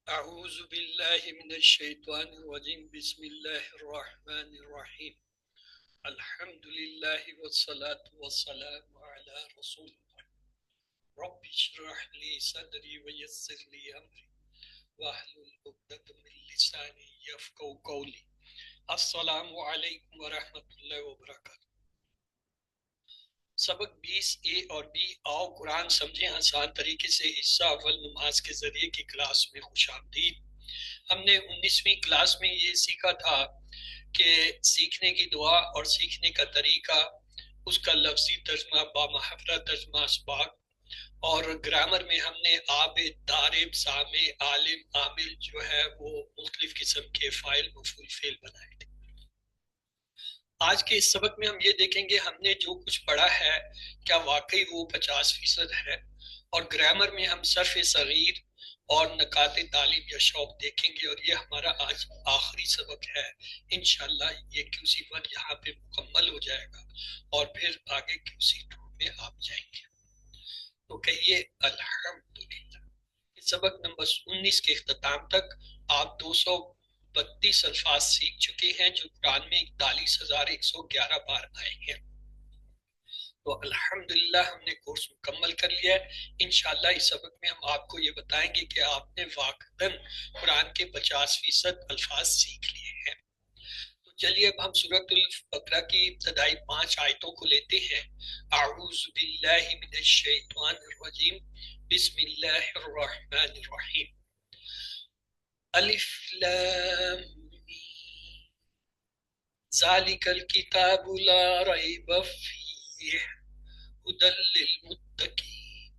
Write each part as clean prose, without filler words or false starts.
اعوذ باللہ من الشیطان الرجیم بسم اللہ الرحمن الرحیم الحمد للہ والصلاة والسلام علی رسول اللہ رب اشرح لی صدری ویسر لی امری واحلل عقدۃ من لسانی یفقهوا قولی السلام علیکم ورحمۃ اللہ وبرکاتہ۔ سبق 20A اور B آؤ قرآن سمجھیں آسان طریقے سے حصہ اول نماز کے ذریعے کی کلاس میں خوش آمدید۔ ہم نے 19ویں کلاس میں یہ سیکھا تھا کہ سیکھنے کی دعا اور سیکھنے کا طریقہ، اس کا لفظی ترجمہ، بامحاورہ ترجمہ، اسباق، اور گرامر میں ہم نے عابد، دارب، سامع، عالم، عامل جو ہے وہ مختلف قسم کے فاعل، مفعول، فعل بنائے تھے۔ آج کے اس سبق میں ہم یہ دیکھیں گے ہم نے جو کچھ پڑھا ہے کیا واقعی وہ 50% ہے، اور گرامر میں ہم صرف صغیر اور نکات تعلیم یا شوق دیکھیں گے، اور یہ ہمارا آج آخری سبق ہے۔ انشاءاللہ یہ QC1 یہاں پہ مکمل ہو جائے گا اور پھر آگے QC2 میں آپ جائیں گے۔ تو کہیے الحمدللہ۔ سبق نمبر 19 کے اختتام تک آپ 232 الفاظ سیکھ چکے ہیں جو قرآن میں 41,111 بار آئے ہیں۔ تو الحمدللہ ہم نے کورس مکمل کر لیا ہے۔ انشاءاللہ اس سبق میں ہم آپ کو یہ بتائیں گے کہ آپ نے واقعاً قرآن کے 50% الفاظ سیکھ لیے ہیں۔ تو چلیے اب ہم سورۃ البقرہ کی ابتدائی 5 آیتوں کو لیتے ہیں۔ اعوذ باللہ من الشیطان الرجیم بسم اللہ الرحمن الرحیم۔ الف لام میم ذالک الکتاب لا ریب فیہ ہدی للمتقین۔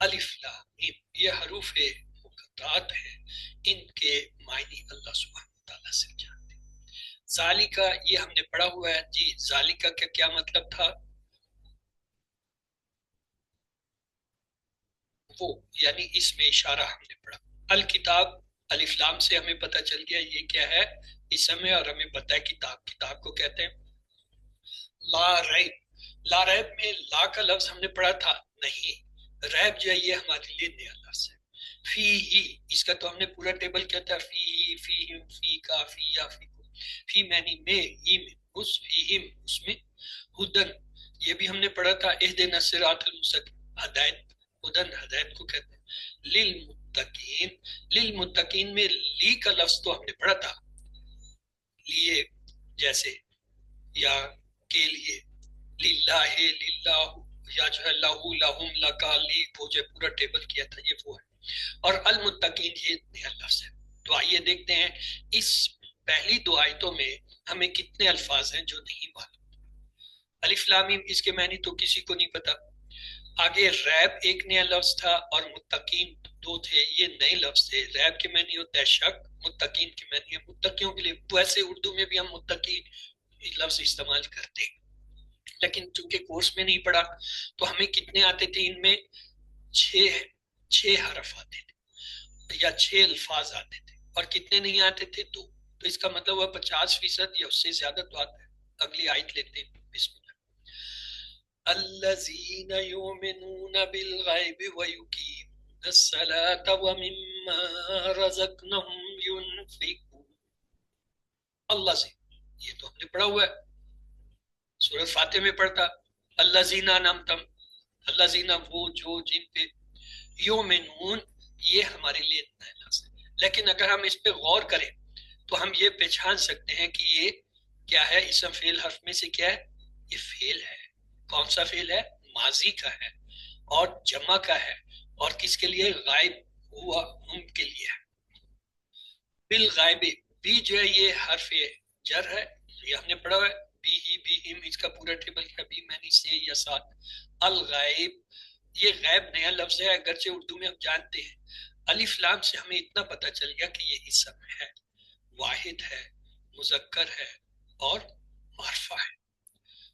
الف لام میم یہ حروف مقطعات ہیں، ان کے معنی اللہ سبحانہ وتعالیٰ سے جانتے ہیں۔ ذالکہ یہ ہم نے پڑھا ہوا ہے جی، ذالکہ کا کیا مطلب تھا؟ وہ یعنی اس میں اشارہ ہم نے پڑھا۔ الکتاب الف لام سے ہمیں پتہ چل گیا یہ کیا ہے، اسم ہے، اور ہمیں پتہ ہے کتاب، کتاب کو کہتے ہیں لا ریب۔ لا ریب میں لا کا لفظ ہم نے پڑھا تھا نہیں، ریب جو ہے یہ ہمارے لیے نیا لفظ ہے۔ فی ہی اس کا تو ہم نے پورا ٹیبل کیا تھا، فی ہی، فی ہم، فی کا، فی یا، فی کو، فی معنی میں، ہی میں، اس، فی ہم اس میں، ہدن یہ بھی ہم نے پڑھا تھا، اہدنا الصراط المستقیم ہدایت، ہدن ہدایت کو کہتے ہیں۔ للمتقین، للمتقین میں لی کا لفظ تو ہم نے پڑھا تھا، لیے جیسے یا کے لیے، للہ للہ، یا جو ہے لہو لہم لکا لی، وہ جو پورا ٹیبل کیا تھا یہ وہ ہے، اور المتقین یہ نیا لفظ ہے۔ تو آئیے دیکھتے ہیں اس پہلی دو آیتوں میں ہمیں کتنے الفاظ ہیں جو نہیں معلوم۔ الف لام میم اس کے معنی تو کسی کو نہیں پتا۔ آگے ریب ایک نیا لفظ تھا اور متقین دو تھے، یہ نئے لفظ تھے۔ ریب کے معنی ہوتا ہے شک، متقین کے معنی ہے متقیوں کے لیے، ویسے اردو میں بھی ہم متقین لفظ استعمال کرتے ہیں، لیکن چونکہ کورس میں نہیں پڑھا تو ہمیں کتنے آتے تھے، ان میں چھ حرف آتے تھے یا 6 الفاظ آتے تھے، اور کتنے نہیں آتے تھے، 2۔ تو اس کا مطلب ہوا 50% یا اس سے زیادہ تو آتا ہے۔ اگلی آیت لیتے ہیں، بسم اللہ۔ الذین یؤمنون بالغیب ویقیمون الصلاة ومما رزقناہم ینفقون۔ اللہ سے یہ تو ہم نے پڑھا ہوا ہے، سورۃ فاتح میں پڑھتا الذین انعمتم، الذین وہ جو جن پہ، یؤمنون یہ ہمارے لیے نیا لفظ ہے، لیکن اگر ہم اس پہ غور کریں تو ہم یہ پہچان سکتے ہیں کہ یہ کیا ہے، اسم فعل حرف میں سے کیا ہے، یہ فعل ہے۔ کون سا فعل ہے؟ ماضی کا ہے اور جمع کا ہے، اور کس کے لیے؟ غائب ہوا ہم کے لیے ہے۔ بالغائب بھی جو ہے یہ حرف جر ہے، یہ ہم نے پڑھا ہے، بھی ہی، بھی ہم، اس کا پورا ٹیبل کیا، بھی معنی سے یا ساتھ۔ الغائب یہ غیب نیا لفظ ہے، اگرچہ اردو میں ہم جانتے ہیں۔ الف لام سے ہمیں اتنا پتہ چل گیا کہ یہ اسم ہے، واحد ہے، مذکر ہے اور معرفہ ہے۔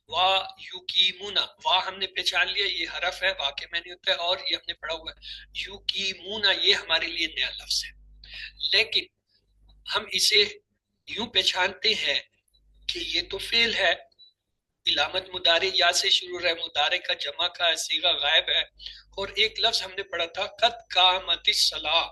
وا یقیمونا، وا ہم نے پہچان لیا یہ حرف ہے، وا کے معنی ہوتا ہے، اور یہ ہم نے پڑھا ہوا ہے یقیمونا، یہ ہمارے لیے نیا لفظ ہے، لیکن ہم اسے یوں پہچانتے ہیں کہ یہ تو فعل ہے، علامت مضارع یا سے شروع ہے، مضارع کا جمع کا صیغہ غائب ہے، اور ایک لفظ ہم نے پڑھا تھا قد قامت الصلاۃ،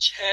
6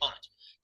5।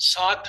7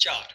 4।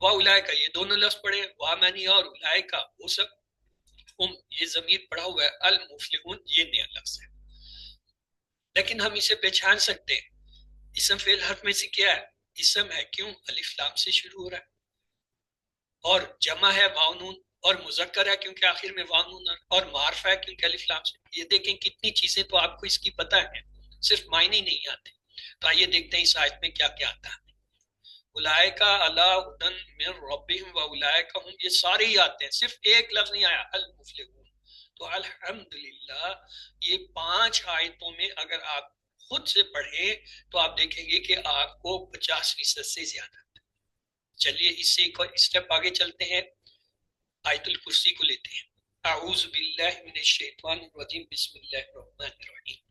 واولائکا یہ دونوں لفظ پڑھے، وامنی اور اولائکا وہ سب، ہم یہ ضمیر پڑھا ہوا ہے، المفلحون یہ نیا لفظ ہے، لیکن ہم اسے پہچان سکتے ہیں۔ اسم فعل حرف میں سے کیا ہے؟ اسم ہے، کیوں؟ الف لام سے شروع ہو رہا ہے، اور جمع ہے واو نون، اور مذکر ہے کیونکہ آخر میں واو نون ہے، اور معرفہ ہے کیونکہ الف لام سے۔ یہ دیکھیں کتنی چیزیں تو آپ کو اس کی پتہ ہے، صرف معنی نہیں آتے۔ تو آئیے دیکھتے ہیں اس آیت میں کیا کیا آتا ہے۔ اولئکا علی ھدی من ربہم واولئکا ھم، یہ سارے ہی آتے ہیں، صرف ایک لفظ نہیں آیا المفلحون۔ تو الحمدللہ یہ 5 آیتوں میں اگر آپ خود سے پڑھیں تو آپ دیکھیں گے کہ آپ کو 50% سے زیادہ۔ چلیے اس سے ایک اور اسٹیپ آگے چلتے ہیں، آیت الکرسی کو لیتے ہیں۔ اعوذ باللہ من الشیطان الرجیم، بسم اللہ الرحمن الرحیم۔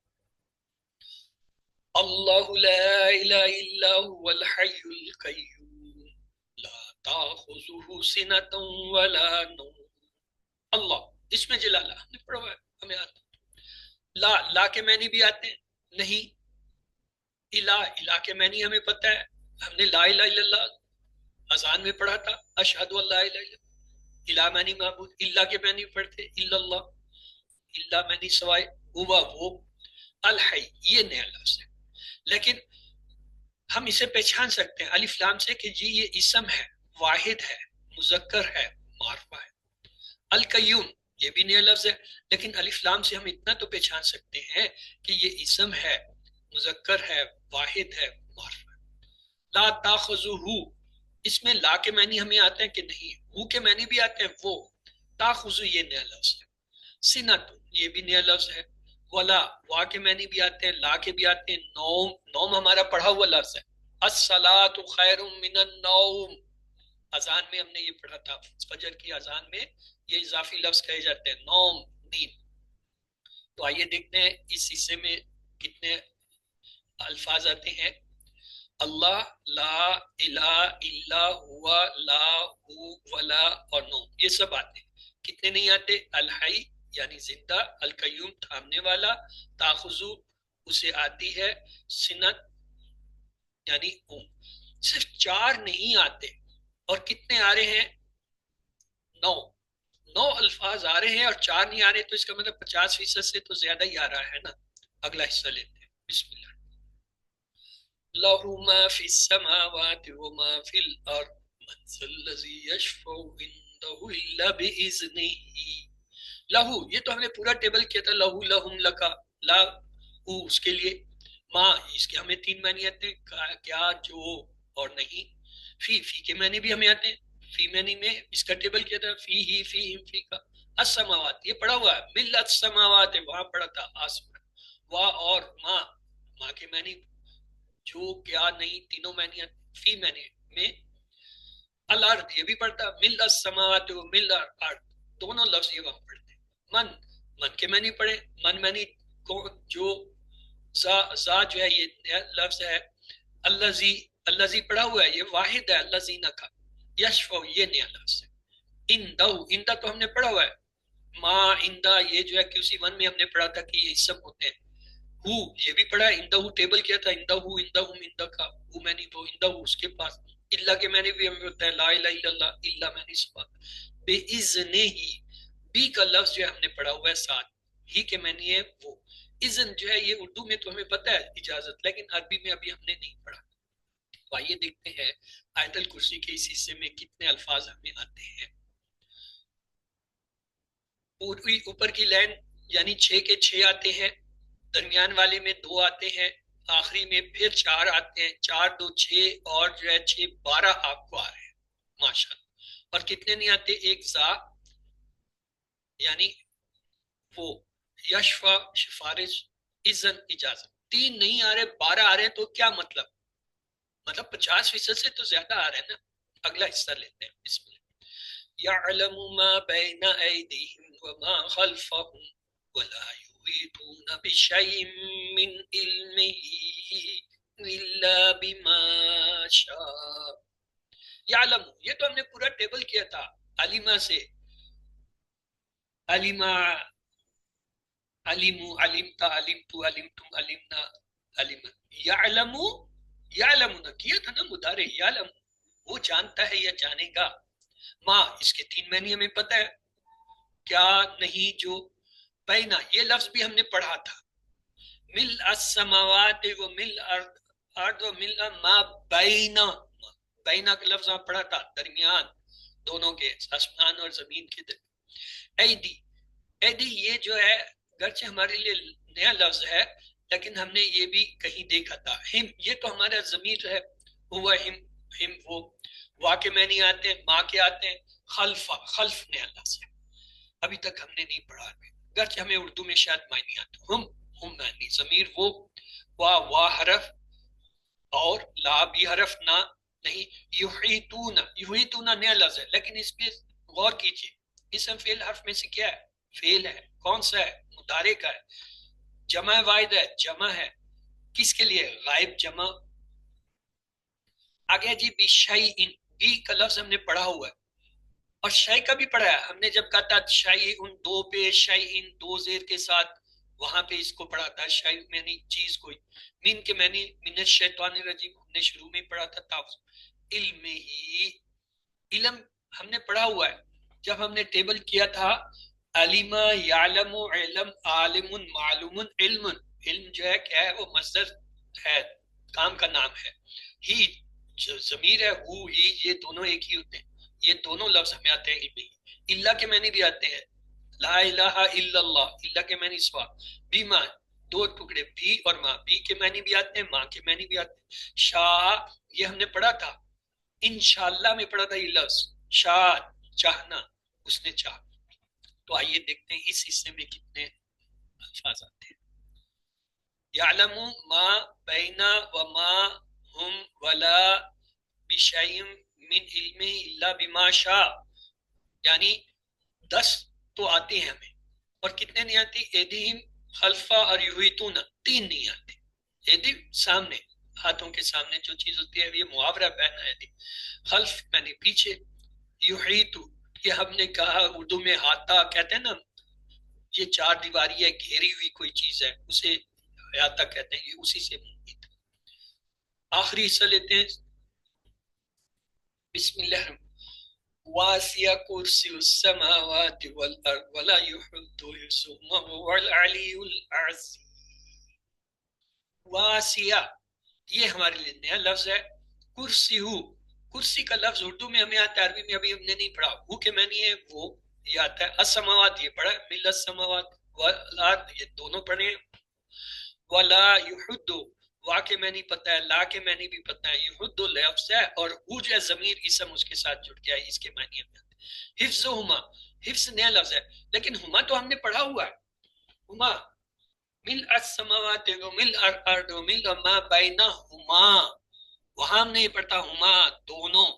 اللہ لا الہ الا هو الحی القیوم لا تاخذہ سنۃ ولا نوم۔ اللہ اس میں جلالہ ہم نے پڑھا ہے، ہمیں آتا ہے۔ لا کے معنی بھی آتے ہیں، نہیں الہ کے معنی ہمیں پتہ ہے، ہم نے لا الہ الا اللہ اذان میں پڑھا تھا، اشہد ان لا الہ الا الہ معنی معبود، اللہ کے معنی پڑھتے الا اللہ، اللہ معنی سوائے، ہوا وہ، الحی یہ نیا لفظ ہے، لیکن ہم اسے پہچان سکتے ہیں الف لام سے کہ جی یہ اسم ہے، واحد ہے، مذکر ہے، معرفہ ہے۔ القیوم یہ بھی نیا لفظ ہے، لیکن الف لام سے ہم اتنا تو پہچان سکتے ہیں کہ یہ اسم ہے، مذکر ہے، واحد ہے، معرفہ ہے۔ لا تاخذہ اس میں لا کے معنی ہمیں آتے ہیں کہ نہیں، ہو کے معنی بھی آتے ہیں وہ، تاخذ یہ نیا لفظ ہے۔ سنت یہ بھی نیا لفظ ہے، ولا وا کے معنی بھی آتے ہیں، لا کے بھی آتے ہیں، نوم نوم ہمارا پڑھا ہوا لفظ ہے، الصلاۃ خیر من النوم اذان میں ہم نے یہ پڑھا تھا، فجر کی اذان میں یہ اضافی لفظ کہے جاتے ہیں، نوم نیند۔ تو آئیے دیکھتے ہیں اس حصے میں کتنے الفاظ آتے ہیں۔ اللہ لا الہ الا ہوا لا ہو ولا اور نو یہ سب آتے ہیں، کتنے نہیں آتے؟ الحی یعنی زندہ، القیوم تھامنے والا، تاخذو اسے آتی ہے، سنت یعنی صرف 4 نہیں آتے، اور کتنے آ رہے ہیں؟ 9 الفاظ آ رہے ہیں اور 4 نہیں آ رہے، تو اس کا مطلب 50% سے تو زیادہ ہی آ رہا ہے نا۔ اگلا حصہ لیتے ہیں، بسم اللہ۔ لَهُ مَا فِي السَّمَاوَاتِ وَمَا فِي الْأَرْضِ مَنْ ذَا الَّذِي يَشْفَعُ عِندَهُ إِلَّا بِإِذْنِهِ۔ لہو یہ تو ہم نے پورا ٹیبل کیا تھا، لہو لہم لکا، لا اس کے لیے، ماں اس کے ہمیں 3 معنی آتے ہیں، کیا جو اور نہیں، فی کے معنی بھی ہمیں آتے ہیں، فی معنی میں اس کا ٹیبل کیا تھا، فی ہی فی ہم فی کا، السماوات یہ پڑھا ہوا ہے، ملت السماوات وہاں پڑھا تھا آسمان، وا اور ماں کے معنی جو کیا نہیں، تینوں معنی فی معنی میں، الارض یہ بھی پڑھتا، مل السماوات و مل الارض دونوں لفظ یہ وہاں پڑھتے۔ من کے معنی پڑھے، من معنی جو زا جو ہے یہ لفظ ہے، اللذی پڑھا ہوا ہے یہ واحد ہے، اللذین کا، یشفع یہ نیا لفظ ہے۔ اندہ تو ہم نے پڑھا ہوا ہے، ما اندہ یہ جو ہے QC 1 میں ہم نے پڑھا تھا کہ یہ اسم ہوتے ہیں، ہو یہ بھی پڑھا، اندہ ٹیبل کیا تھا، اندہ اندہ کا، ہو معنی تو اندہ اس کے پاس، اللہ کے معنی بھی ہمیں ہوتا ہے، لا الہ الا اللہ، اللہ معنی صفات، بے اذنہ ہی، بی کا لفظ جو ہے ہم نے پڑھا ہوا ہے 7، ہی کے معنی ہے وہ، اذن جو ہے یہ اردو میں تو ہمیں پتہ ہے اجازت، لیکن عربی میں ابھی ہم نے نہیں پڑھا۔ تو آئیے دیکھتے ہیں آیت الکرسی کے اس حصے میں کتنے الفاظ ہمیں آتے ہیں۔ پوری اوپر کی لائن یعنی 6 کے 6 آتے ہیں، درمیان والے میں 2 آتے ہیں، آخری میں پھر 4 آتے ہیں، 4 2 6 اور جو ہے 6 12 آپ کو آ رہے ہیں ماشاءاللہ۔ اور کتنے نہیں آتے؟ ایک زا یعنی وہ، یشفع سفارش، اذن اجازت، 3 نہیں آ رہے 12 آ رہے ہیں، تو کیا مطلب؟ مطلب 50% سے تو زیادہ آ رہے ہیں نا۔ اگلا حصہ لیتے ہیں، بسم اللہ۔ یعلم ما بین ایدیہم وما خلفہم ولا یحیطون بشیء من علمہ الا بما شاء۔ یعلم یہ تو ہم نے پورا ٹیبل کیا تھا، علمہ سے، علمہ، علمو، علمتا، علمتو، علمتم، علمنا، علم، یعلم، یعلمون کیا تھا نا مدارع، یعلم وہ جانتا ہے یا جانے گا. ماں اس کے 3 معنی ہمیں پتہ ہے. کیا نہیں جو. بینا یہ لفظ بھی ہم نے پڑھا تھا. مل السماوات و مل ارض و مل ما بینا. بینا کا لفظ ہم پڑھا تھا درمیان دونوں کے آسمان اور زمین کے درمیان. ایدی ایدی یہ جو ہے گرچہ ہمارے لیے نیا لفظ ہے لیکن ہم نے یہ بھی کہیں دیکھا تھا. ہم یہ تو ہمارا ضمیر ہے. ہوا ہم وہ. وا کے معنی آتے ہیں, ماں کے آتے ہیں. خلف نیا لفظ ہے, ابھی تک ہم نے نہیں پڑھا ہے گرچہ ہمیں اردو میں شاید معنی آتے. ہم معنی ضمیر وہ, وا حرف اور لا بھی حرف نہ نہیں. یحیطون نیا لفظ ہے لیکن اس پہ غور کیجئے. اسم فعل حرف میں سے کیا ہے؟ فعل ہے. کون سا ہے؟ مضارع کا ہے. جمع واحد ہے, جمع ہے. کس کے لیے؟ غائب جمع. آگے جی بشیء, بی کا لفظ ہم نے پڑھا ہوا ہے اور شے کا بھی پڑھا ہے. ہم نے جب کہا تھا شیء دو پہ شیء دو زیر کے ساتھ, وہاں پہ اس کو پڑھا تھا شیء معنی چیز کوئی. من کے معنی من الشیطان الرجیم ہم نے شروع میں پڑھا تھا. علم ہی, علم ہم نے پڑھا ہوا ہے جب ہم نے ٹیبل کیا تھا. علم یعلم علم عالم معلوم علم. علم جو ہے کیا ہے؟ وہ مصدر ہے, کام کا نام ہے. ہی جو ضمیر ہے, ہو ہی, یہ دونوں ایک ہی ہوتے ہیں. یہ دونوں لفظ ہمیں آتے ہیں علم ہی. اللہ کے معنی بھی آتے ہیں. لا الہ الا اللہ, اللہ کے معنی سوا. بیما دو ٹکڑے, بھی اور ماں. بھی کے معنی بھی آتے ہیں, ماں کے معنی بھی آتے ہیں. شاہ یہ ہم نے پڑھا تھا, انشاءاللہ میں پڑھا تھا یہ لفظ. شاہ چاہنا, اس نے چاہا. تو آئیے دیکھتے ہیں اس حصے میں کتنے الفاظ آتے ہیں. یعلم ما بین وما ہم ولا بشیء من علم الا بما شاء, یعنی 10 تو آتے ہیں ہمیں, اور کتنے نہیں آتی؟ ایدہم خلفا اور یحیطون, 3 نہیں آتے. ایدی سامنے, ہاتھوں کے سامنے جو چیز ہوتی ہے, یہ محاورہ بہنا ہے. خلف یعنی پیچھے. یحیطو یہ ہم نے کہا اردو میں ہاتھا کہتے ہیں نا, یہ 4 دیواری ہے, گھیری ہوئی کوئی چیز ہے, اسے ہاتھا کہتے ہیں. یہ اسی سے مراد. آخری حصہ لیتے ہیں. بسم اللہ الرحمن واسع کرسی السماوات والارض ولا يحد حفظهما وهو العلی العظیم. واسع یہ ہمارے لیے نیا لفظ ہے. کرسی ہو, کرسی کا لفظ اردو میں ہمیں آتا ہے, عربی میں ابھی ہم نے نہیں پڑھا. ہو کے معنی ہے وہ, یہ آتا ہے. السماوات یہ پڑھا, مل السماوات والارض یہ دونوں پڑھے. ولا یحد, وا کے معنی پتہ ہے, لا کے معنی بھی پتہ ہے. یحد لفظ ہے اور ہو جو ہے ضمیر اسم اس کے ساتھ جڑ گیا ہے, اس کے معنی ہمیں آتے ہیں. حفظہما, حفظ نیا لفظ ہے لیکن ہما تو ہم نے پڑھا ہوا ہے. ہما مل السماوات ومل الارض ومل ما بینہما, وہاں ہم نہیں پڑھتا ہما دونوں.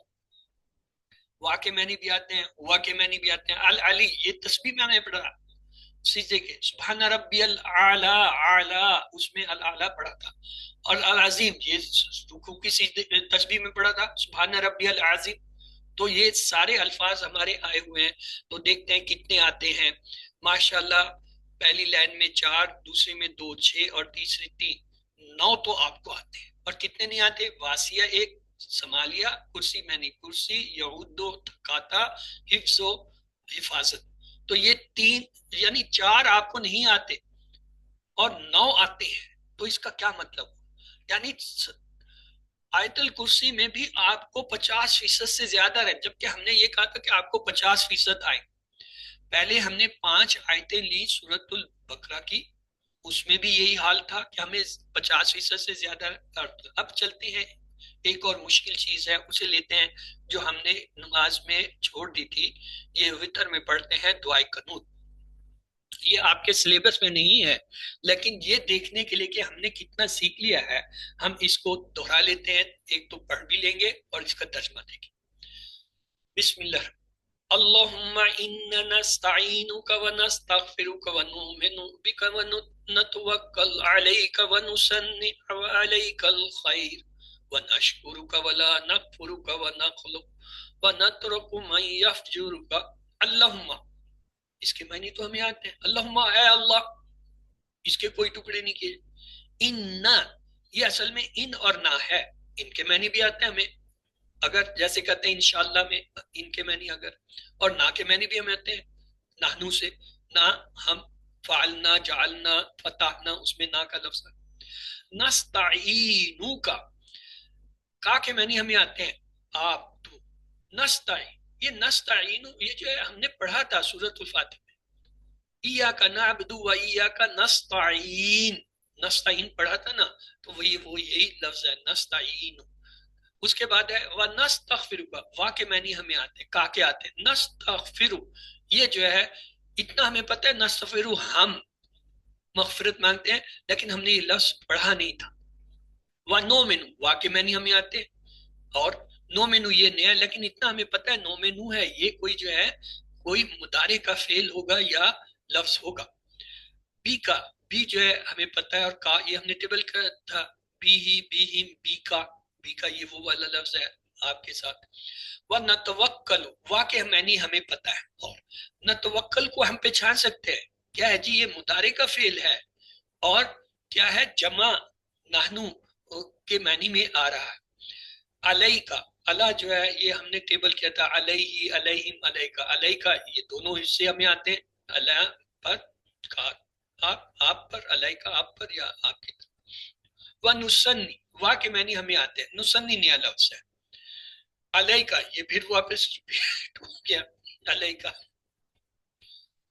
وا کے معنی بھی آتے ہیں, ہوا کے معنی بھی آتے ہیں. العلی یہ تسبیح میں ہم نے پڑھا سیدھے کے. سبحان ربی الاعلی, اعلی اس میں الاعلی پڑھا تھا. اور العظیم یہ رکوع کی سیدھے تسبیح میں پڑھا تھا سبحان ربی العظیم. تو یہ سارے الفاظ ہمارے آئے ہوئے ہیں. تو دیکھتے ہیں کتنے آتے ہیں. ماشاءاللہ پہلی لائن میں 4, دوسری میں 2, 6 اور تیسری 3, 9 تو آپ کو آتے ہیں. اور کتنے نہیں آتے؟ واسیہ 1, سمالیہ کرسی معنی کرسی, یعود و تھکاتا, حفظ و حفاظت. تو یہ 3 یعنی 4 آپ کو نہیں آتے اور 9 آتے ہیں. تو اس کا کیا مطلب؟ یعنی آیت الکرسی میں بھی آپ کو 50% سے زیادہ رہے, جبکہ ہم نے یہ کہا تھا کہ آپ کو 50% آئے. پہلے ہم نے 5 آیتیں لی سورۃ البقرہ کی, اس میں بھی یہی حال تھا کہ ہمیں 50% سے زیادہ. اب چلتے ہیں, ایک اور مشکل چیز ہے اسے لیتے ہیں جو ہم نے نماز میں چھوڑ دی تھی. یہ وتر میں پڑھتے ہیں دعائے قنوت. یہ آپ کے سلیبس میں نہیں ہے لیکن یہ دیکھنے کے لیے کہ ہم نے کتنا سیکھ لیا ہے, ہم اس کو دہرا لیتے ہیں. ایک تو پڑھ بھی لیں گے اور اس کا ترجمہ دیں گے. بسم اللہ. اللہم انا نستعینک ونستغفرک ونؤمن بک ونتوکل علیک ونثنی علیک الخیر ونشکرک ولا نکفرک ونخلق ونترک من یفجرک. اللہم اس کے معنی تو ہمیں آتے ہیں. اللہم اے اللہ, اس کے کوئی ٹکڑے نہیں کیے. ان, یہ اصل میں ان اور نہ ہے, ان کے معنی بھی آتے ہیں ہمیں. اگر جیسے کہتے ہیں انشاءاللہ میں ان کے معنی اگر، اور نہ کے معنی بھی ہمیں آتے ہیں نحنو سے، نہ ہم فعلنا جعلنا فتحنا اس میں نہ کا لفظ ہے۔ نستعینو کا کے معنی ہمیں آتے ہیں آپ تو، نستعین، یہ نستعین یہ جو ہے ہم نے پڑھا تھا سورۃ الفاتح میں، ایاک نعبد و ایاک نستعین، نستعین پڑھا تھا نا، تو وہ یہی لفظ ہے نستعین۔ اس کے بعد ہے وَنَسْتَغْفِرُكَ، وا کے معنی ہمیں آتے ہیں، کا کے آتے ہیں، نستغفر، یہ جو ہے اتنا ہمیں پتہ ہے، نستغفر ہم مغفرت مانگتے ہیں، لیکن ہم نے یہ لفظ پڑھا نہیں تھا۔ وَنُؤْمِنُ، وا کے معنی ہمیں آتے ہیں، اور نومنو یہ نیا، لیکن اتنا ہمیں پتہ ہے نومنو ہے یہ کوئی جو ہے کوئی مضارع کا فعل ہوگا یا لفظ ہوگا۔ بی کا، بی جو ہے ہمیں پتہ ہے، اور کا یہ ہم نے ٹیبل کا تھا، بی ہی بی ہم بی کا یہ وہ والا لفظ ہے آپ کے ساتھ۔ وَنَتَوَكَّلُ، وا کے معنی ہمیں پتہ ہے، اور نتوکل کو ہم پہچان سکتے ہیں، کیا ہے جی یہ مضارع کا فعل ہے، اور کیا ہے جمع نحنو کے معنی میں آ رہا ہے۔ علیہ کا، اللہ جو ہے یہ ہم نے ٹیبل کیا تھا، علیہ علیہم علیہ کا یہ دونوں حصے ہمیں آتے ہیں، اللہ پر کا، آپ پر، علیہ کا آپ پر یا آپ کی طرف۔ وَنُسَنِّ، وا کے معنی ہمیں آتے ہیں، نسنی نیا لفظ ہے۔ علیہ کا یہ پھر واپس ہو گیا، علیہ کا۔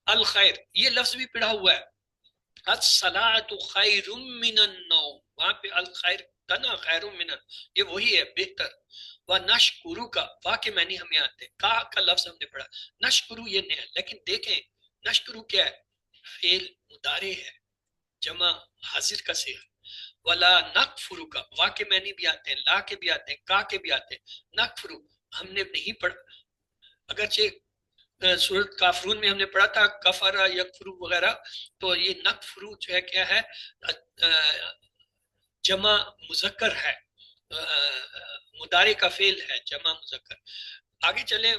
الخیر، یہ لفظ بھی پڑھا ہوا ہے، الصلاۃ خیر من النوم، وہاں پہ الخیر تھا نا، خیر من، یہ وہی ہے بہتر۔ وَنَشْكُرُ کا، وا کے معنی ہمیں آتے ہیں، کا لفظ ہم نے پڑھا، نشکرو یہ نیا، لیکن دیکھیں نشکرو کیا ہے، فعل مضارع ہے، جمع حاضر کا صیغہ۔ ولا نکفر کا، وا کے معنی بھی آتے ہیں، لا کے بھی آتے ہیں، کا کے بھی آتے ہیں۔ نکفر ہم نے نہیں پڑھا، اگرچہ سورۃ کافرون میں ہم نے پڑھا تھا کفر یکفرو وغیرہ، تو یہ نکفرو جو ہے کیا ہے، جمع مذکر ہے، مضارع کا فعل ہے جمع مذکر۔ آگے چلیں،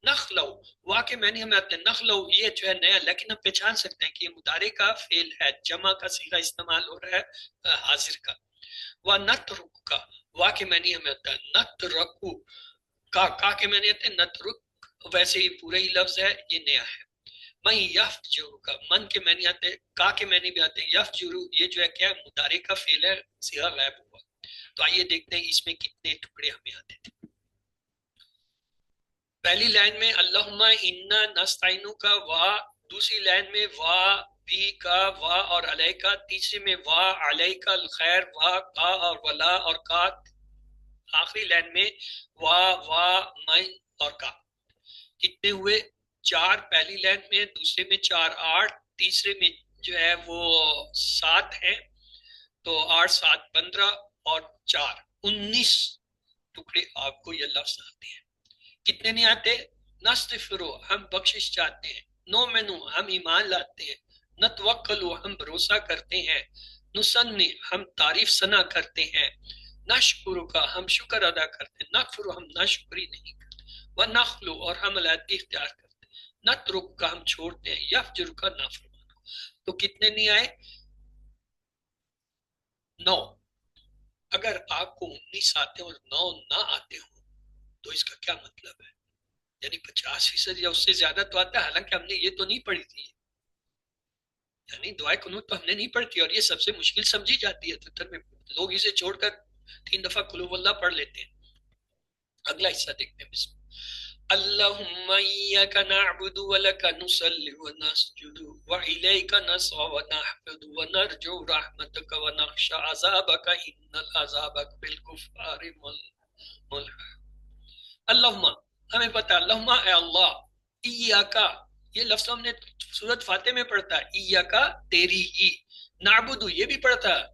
نخلو، وا کے معنی ہمیں آتے ہیں، نخلو یہ جو ہے نیا، لیکن ہم پہچان سکتے ہیں کہ یہ مضارع کا فعل ہے، جمع کا صیغہ استعمال ہو رہا ہے حاضر کا۔ وَنَتْرُكُ کا، وا کے معنی ہمیں آتا ہے، نترکو کا کے معنی آتے ہیں نترک، ویسے ہی پورا ہی لفظ ہے یہ نیا ہے۔ من یفجر کا، من کے معنی آتے ہیں، کا کے معنی بھی آتے ہیں، یفجر یہ جو ہے کیا ہے مضارع کا فعل ہے، صیغہ غائب ہوا۔ تو آئیے دیکھتے ہیں اس میں کتنے ٹکڑے ہمیں آتے تھے۔ پہلی لائن میں اللہم انا نستعینو کا وا، دوسری لائن میں وا بی کا وا اور علیہ کا، تیسری میں وا علیہ کا الخیر وا کا اور ولا اور کا، آخری لائن میں وا من اور کا۔ کتنے ہوئے؟ 4 پہلی لائن میں، دوسرے میں 4 8، تیسرے میں جو ہے وہ 7 ہیں، تو 8 7 15 اور 4 19 ٹکڑے آپ کو یہ لفظ آتے ہیں۔ کتنے نہیں آتے؟ نستغفرو ہم بخشش چاہتے ہیں، نؤمنو ہم ایمان لاتے ہیں، نتوکلو ہم بھروسہ کرتے ہیں، نسنی ہم تعریف ثنا کرتے ہیں، نشکرو کا ہم شکر ادا کرتے ہیں، نغفرو ہم ناشکری نہیں کرتے، ونخلو اور ہم علیحدگی اختیار کرتے ہیں، نترک کا ہم چھوڑتے ہیں، یفجر کا نافرمان کو۔ تو کتنے نہیں آئے؟ 9۔ اگر آپ کو 19 آتے اور 9 نہ آتے ہوں تو اس کا کیا مطلب ہے؟ یعنی 50% یا اس سے زیادہ تو آتا ہے، حالانکہ ہم نے یہ تو نہیں پڑھی تھی، یعنی دعائے قنوت تو ہم نے نہیں پڑھی، اور یہ سب سے مشکل سمجھی جاتی ہے فطر میں، لوگ اسے چھوڑ کر 3 دفعہ قل ہو اللہ پڑھ لیتے ہیں۔ اگلا حصہ دیکھتے ہیں، بسم اللہم ایاک نعبد ولک نصلی ونسجد وإلیک نسعی ونحفظ ونرجو رحمتک ونخشى عذابک ان العذاب بالکفار ملحق۔ اللہم ہمیں پتا، اللہم اے اللہ، ایاکا یہ لفظ ہم نے سورۃ فاتح میں پڑھتا ہے، ایاکا تیری ہی، نعبدو یہ بھی پڑھتا ہے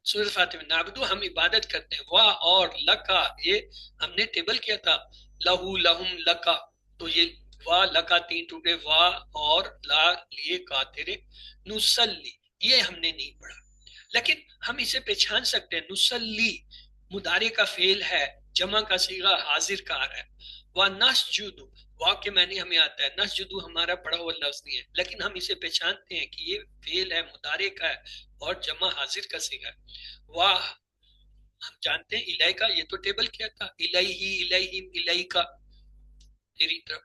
سورۃ فاتح میں، نعبدو ہم عبادت کرتے ہیں، وا اور لکا یہ ہم نے ٹیبل کیا تھا، لہو لہم لکا، تو یہ وا لکا 3 ٹکڑے، وا اور لا لیے کا تیرے، نسلی یہ ہم نے نہیں پڑھا، لیکن ہم اسے پہچان سکتے ہیں، نسلی مضارع کا فعل ہے، جمع کا صیغہ حاضر کا آ رہا ہے۔ وَنَسْجُدُ وا کے معنی ہمیں آتا ہے، نسجدو ہمارا پڑھا ہوا لفظ نہیں ہے، لیکن ہم اسے پہچانتے ہیں کہ یہ فعل ہے، مضارع کا ہے اور جمع حاضر کا صیغہ ہے۔ واہ ہم جانتے ہیں الہی کا یہ تو ٹیبل کیا تھا، الہی الہیم الہی کا، تیری طرف.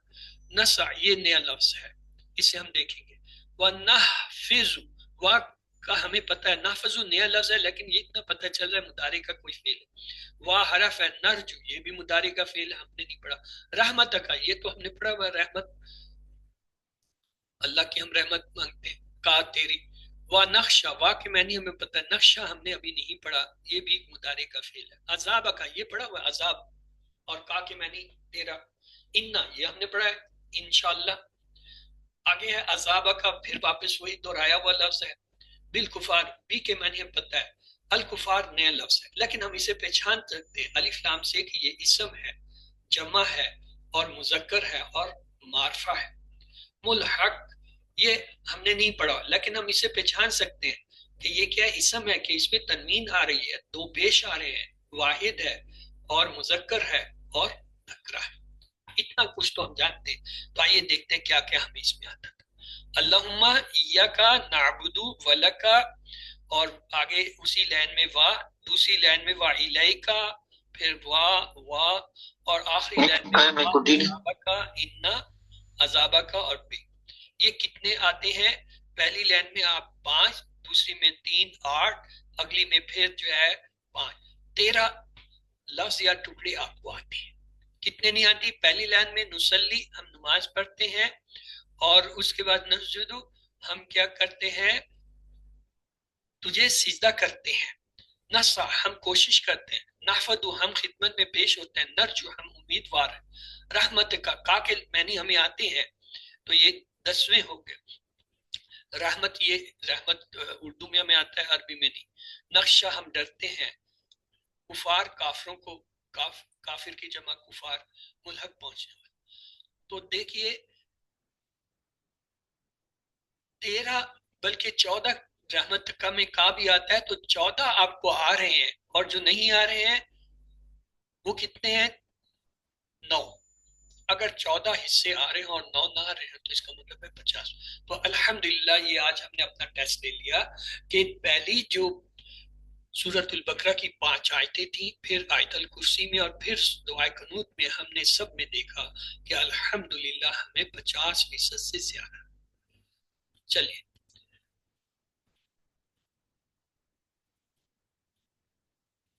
نسع یہ نیا لفظ ہے، اسے ہم دیکھیں گے. وَنَحْفِظُ وا کا ہمیں پتہ ہے، نحفظ نیا لفظ ہے لیکن یہ اتنا پتہ چل رہا ہے مضارع کا کوئی فعل ہے. وا حرف ہے، نرجو یہ بھی مضارع کا فعل ہے، ہم نے نہیں پڑھا. رحمت کا یہ تو ہم نے پڑھا ہوا، رحمت اللہ کی ہم رحمت مانگتے ہیں. کا تیری. وا نقشہ وا کے معنی ہمیں پتہ ہے، نقشہ ہم نے ابھی نہیں پڑھا، یہ بھی مضارع کا فعل ہے. عذاب کا یہ پڑھا ہوا عذاب، اور کا کے معنی تیرا. انا یہ ہم نے پڑھا ہے انشاءاللہ. آگے ہے عذاب کا، پھر واپس وہی دہرایا ہوا لفظ ہے. بالکفار بی کے معنی ہمیں پتہ ہے، الکفار نیا لفظ ہے لیکن ہم اسے پہچان سکتے ہیں الف لام سے کہ یہ اسم ہے، جمع ہے اور مذکر ہے اور معرفہ ہے. ملحق یہ ہم نے نہیں پڑھا لیکن ہم اسے پہچان سکتے ہیں کہ یہ کیا اسم ہے، کہ اس میں تنوین آ رہی ہے، دو پیش آ رہے ہیں، واحد ہے اور مذکر ہے اور نکرہ ہے. اتنا کچھ تو ہم جانتے ہیں. تو آئیے دیکھتے ہیں کیا کیا ہمیں اس میں آتا تھا. اللہم ایاکا نعبد ولکا، اور آگے اسی لائن میں وا، دوسری لائن میں وا الیکا، پھر وا وا، اور آخری لائن میں عذابکا انا عذابکا اور بی. یہ کتنے آتے ہیں؟ پہلی لائن میں آپ 5، دوسری میں 3 8، اگلی میں پھر جو ہے 5. 13 لفظ یا ٹکڑے آپ کو آتے ہیں. کتنے نہیں آتی؟ پہلی لائن میں نصلی ہم نماز پڑھتے ہیں، اور اس کے بعد نسجدو ہم کیا کرتے ہیں؟ تجھے سجدہ کرتے ہیں. نسع ہم کوشش کرتے ہیں، نحفدو ہم خدمت میں پیش ہوتے ہیں، نرجو ہم امیدوار ہیں. رحمت کا کے معنی ہمیں آتے ہیں، تو یہ 10ویں ہو گئے. رحمت یہ رحمت اردو میں ہمیں آتا ہے، عربی میں نہیں. نقشہ ہم ڈرتے ہیں، کفار کافروں کو، کافر کی جمع کفار، ملحق پہنچنے والے. تو دیکھیے 13 بلکہ 14 رحمت کا میں کا بھی آتا ہے، تو 14 آپ کو آ رہے ہیں، اور جو نہیں آ رہے ہیں وہ کتنے ہیں؟ 9. اگر 14 حصے آ رہے ہیں اور 9 نہ آ رہے ہیں تو اس کا مطلب ہے 50. تو الحمدللہ یہ آج ہم نے اپنا ٹیسٹ لے لیا کہ پہلی جو سورۃ البقرہ کی 5 آیتیں تھیں، پھر آیت الکرسی میں اور پھر دعائے قنوت میں، ہم نے سب میں دیکھا کہ الحمدللہ ہمیں 50% سے زیادہ. چلیے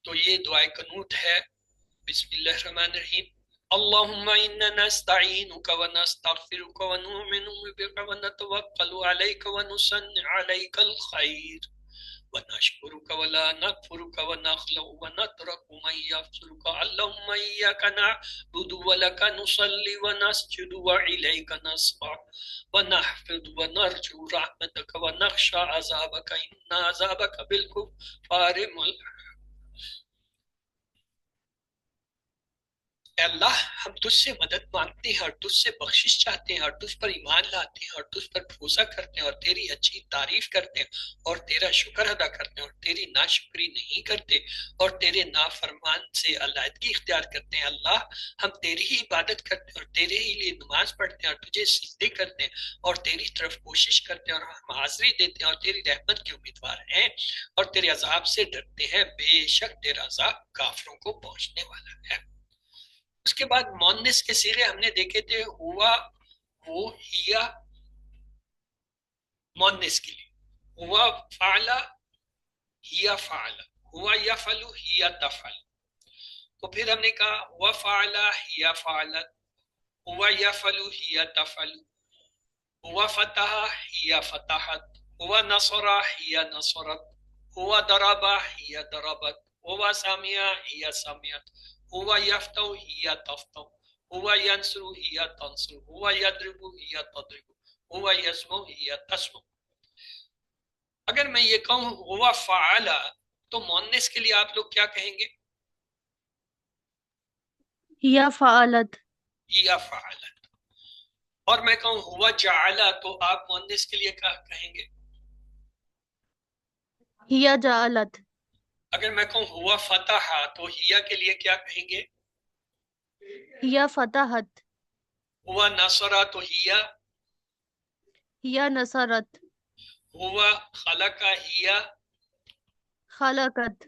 تو یہ دعائے قنوت ہے. بسم اللہ الرحمن الرحیم. اللہم انا نستعینک ونستغفرک ونؤمن بک ونتوکل علیک ونثنی علیک الخیر ونشکرک ولا نکفرک ونخلع ونترک من یفسرک. اللہم ایاک نعبد ولک نصلی ونسجد والیک نسعی ونحفظ ونرجو رحمتک ونخشى عذابک ان عذابک بالکفار ملحق. اے اللہ ہم تجھ سے مدد مانگتے ہیں اور تجھ سے بخشش چاہتے ہیں اور تجھ پر ایمان لاتے ہیں اور تجھ پر بھروسہ کرتے ہیں اور تیری اچھی تعریف کرتے ہیں اور تیرا شکر ادا کرتے ہیں اور تیری ناشکری نہیں کرتے اور تیرے نافرمان سے علیحدگی اختیار کرتے ہیں. اللہ ہم تیری ہی عبادت کرتے ہیں اور تیرے ہی لیے نماز پڑھتے ہیں اور تجھے سجدے کرتے ہیں اور تیری طرف کوشش کرتے ہیں اور ہم حاضری دیتے ہیں اور تیری رحمت کے امیدوار ہیں اور تیرے عذاب سے ڈرتے ہیں. بے شک تیرا عذاب کافروں کو پہنچنے والا ہے. اس کے بعد مونس کے صیغے ہم نے دیکھے تھے، ہوا وہ ہیا مونس کے لیے، ہوا فعلا ہیا فعلا، ہوا یفعلو ہیا تفعل. تو پھر ہم نے کہا ہوا فعلا ہیا فعلت، ہوا یفعلو ہیا تفعل، ہوا فتح ہیا فتحت، ہوا نصر ہیا نصرت، ہوا ضرب ہیا ضربت، ہوا سمع ہیا سمعت، ہوا یفتح ہیا تفتح، ہوا ینصر ہیا تنصر، ہوا یضرب ہیا تضرب، ہوا یسمع ہیا تسمع. اگر میں یہ کہوں ہوا فعلا تو مؤنث کے لیے آپ لوگ کیا کہیں گے؟ یا فعلت. یا فعلت. اور میں کہوں ہوا جعلا تو آپ مؤنث کے لیے کیا کہیں گے؟ یا جعلت. اگر میں کہوں ہوا فتح تو ہیا کے لیے کیا کہیں گے؟ یا فتحت. ہوا نصرہ تو ہیا؟ یا نصرت. ہوا خلق ہیا؟ خلقت.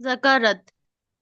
ذكرت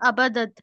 عبدت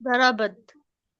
ضربت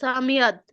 سمعت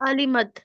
علمت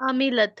عملت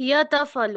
هي تفعل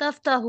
تفتح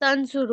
تنصر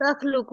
تخلق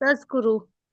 تذكر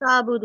تعبد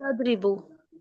تضرب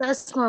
تسمع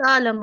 تعلم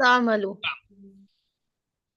تعمل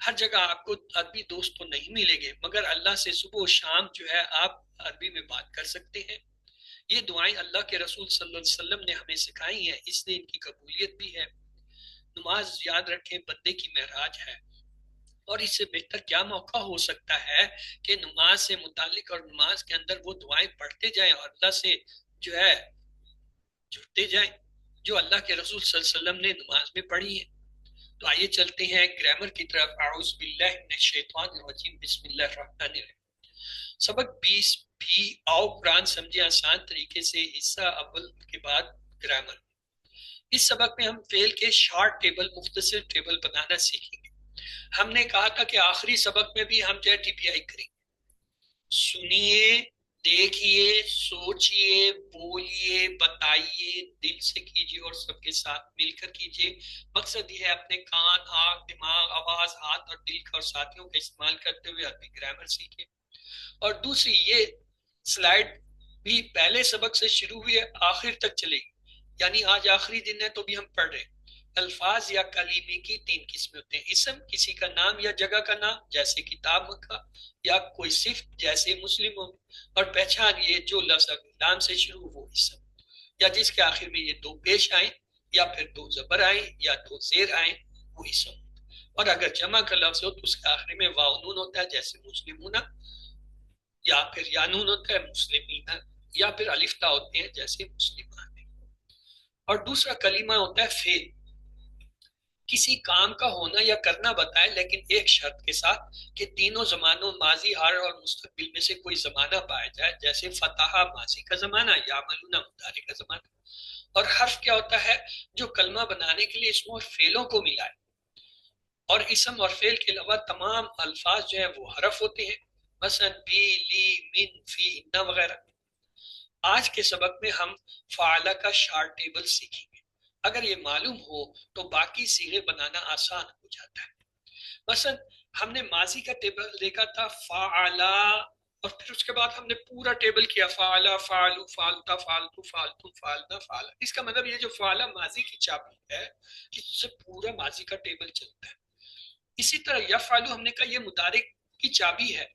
ہر جگہ آپ کو عربی دوست تو نہیں ملیں گے، مگر اللہ سے صبح و شام جو ہے آپ عربی میں بات کر سکتے ہیں۔ یہ دعائیں اللہ کے رسول صلی اللہ علیہ وسلم نے ہمیں سکھائی ہیں، اس لیے ان کی قبولیت بھی ہے۔ نماز یاد رکھیں بندے کی معراج ہے، اور اس سے بہتر کیا موقع ہو سکتا ہے کہ نماز سے متعلق اور نماز کے اندر وہ دعائیں پڑھتے جائیں اور اللہ سے جو ہے جڑتے جائیں جو اللہ کے رسول صلی اللہ علیہ وسلم نے نماز میں پڑھی ہے۔ تو آئیے چلتے ہیں گرامر کی طرف۔ اعوذ باللہ من الشیطان الرجیم، بسم اللہ الرحمن الرحیم۔ سبق 20 بھی آؤ قرآن سمجھے آسان طریقے سے، حصہ اول کے بعد گرامر۔ اس سبق میں ہم فعل کے شارٹ ٹیبل، مختصر ٹیبل بنانا سیکھیں گے۔ ہم نے کہا تھا کہ آخری سبق میں بھی ہم جو ہے ٹی پی آئی کریں گے۔ سنیے، دیکھیے، سوچیے، بولیے، بتائیے، دل سے کیجیے اور سب کے ساتھ مل کر کیجیے۔ مقصد یہ ہے اپنے کان، آنکھ، دماغ، آواز، ہاتھ اور دل کا اور ساتھیوں کا استعمال کرتے ہوئے عربی گرامر سیکھیں۔ اور دوسری یہ سلائیڈ بھی پہلے سبق سے شروع ہوئی ہے، آخر تک چلے گی، یعنی آج آخری دن ہے تو بھی ہم پڑھ رہے ہیں۔ الفاظ یا کلیمے کی 3 قسمیں ہوتے ہیں: اسم کسی کا نام یا جگہ کا نام جیسے کتاب مکہ، یا کوئی صفت جیسے مسلم، اور پہچان یہ جو لفظ لام سے شروع ہو اسم، یا جس کے آخر میں یہ 2 پیش آئیں یا پھر 2 زبر آئیں یا 2 زیر آئیں وہ اسم۔ اور اگر جمع کا لفظ ہو تو اس کے آخر میں واو نون ہوتا ہے جیسے مسلمون، یا پھر یا نون ہوتا ہے مسلمین، یا پھر الف تا ہوتے ہیں جیسے مسلمان۔ اور دوسرا کلمہ ہوتا ہے فعل، کسی کام کا ہونا یا کرنا بتائے لیکن ایک شرط کے ساتھ کہ تینوں زمانوں ماضی، حال اور مستقبل میں سے کوئی زمانہ پایا جائے، جیسے فتح ماضی کا زمانہ، یعملون مضارع کا زمانہ۔ اور حرف کیا ہوتا ہے؟ جو کلمہ بنانے کے لیے اسموں اور فعلوں کو ملائے، اور اسم اور فعل کے علاوہ تمام الفاظ جو ہیں وہ حرف ہوتے ہیں، مثلا بی، لی، من، فی، نہ وغیرہ۔ آج کے سبق میں ہم فعلہ کا شارٹ ٹیبل سیکھیں گے۔ اگر یہ معلوم ہو تو باقی صیغے بنانا آسان ہو جاتا ہے۔ مثلا ہم نے ماضی کا ٹیبل دیکھا تھا فعلا، اور پھر اس کے بعد ہم نے پورا ٹیبل کیا فعلا، فعلو، فعلتا، فعلتو، فعلتم، فعلنا، فعلا۔ اس کا مطلب یہ جو فعلا ماضی کی چابی ہے، اس سے پورا ماضی کا ٹیبل چلتا ہے۔ اسی طرح یفعلو ہم نے کہا یہ مضارع کی چابی ہے،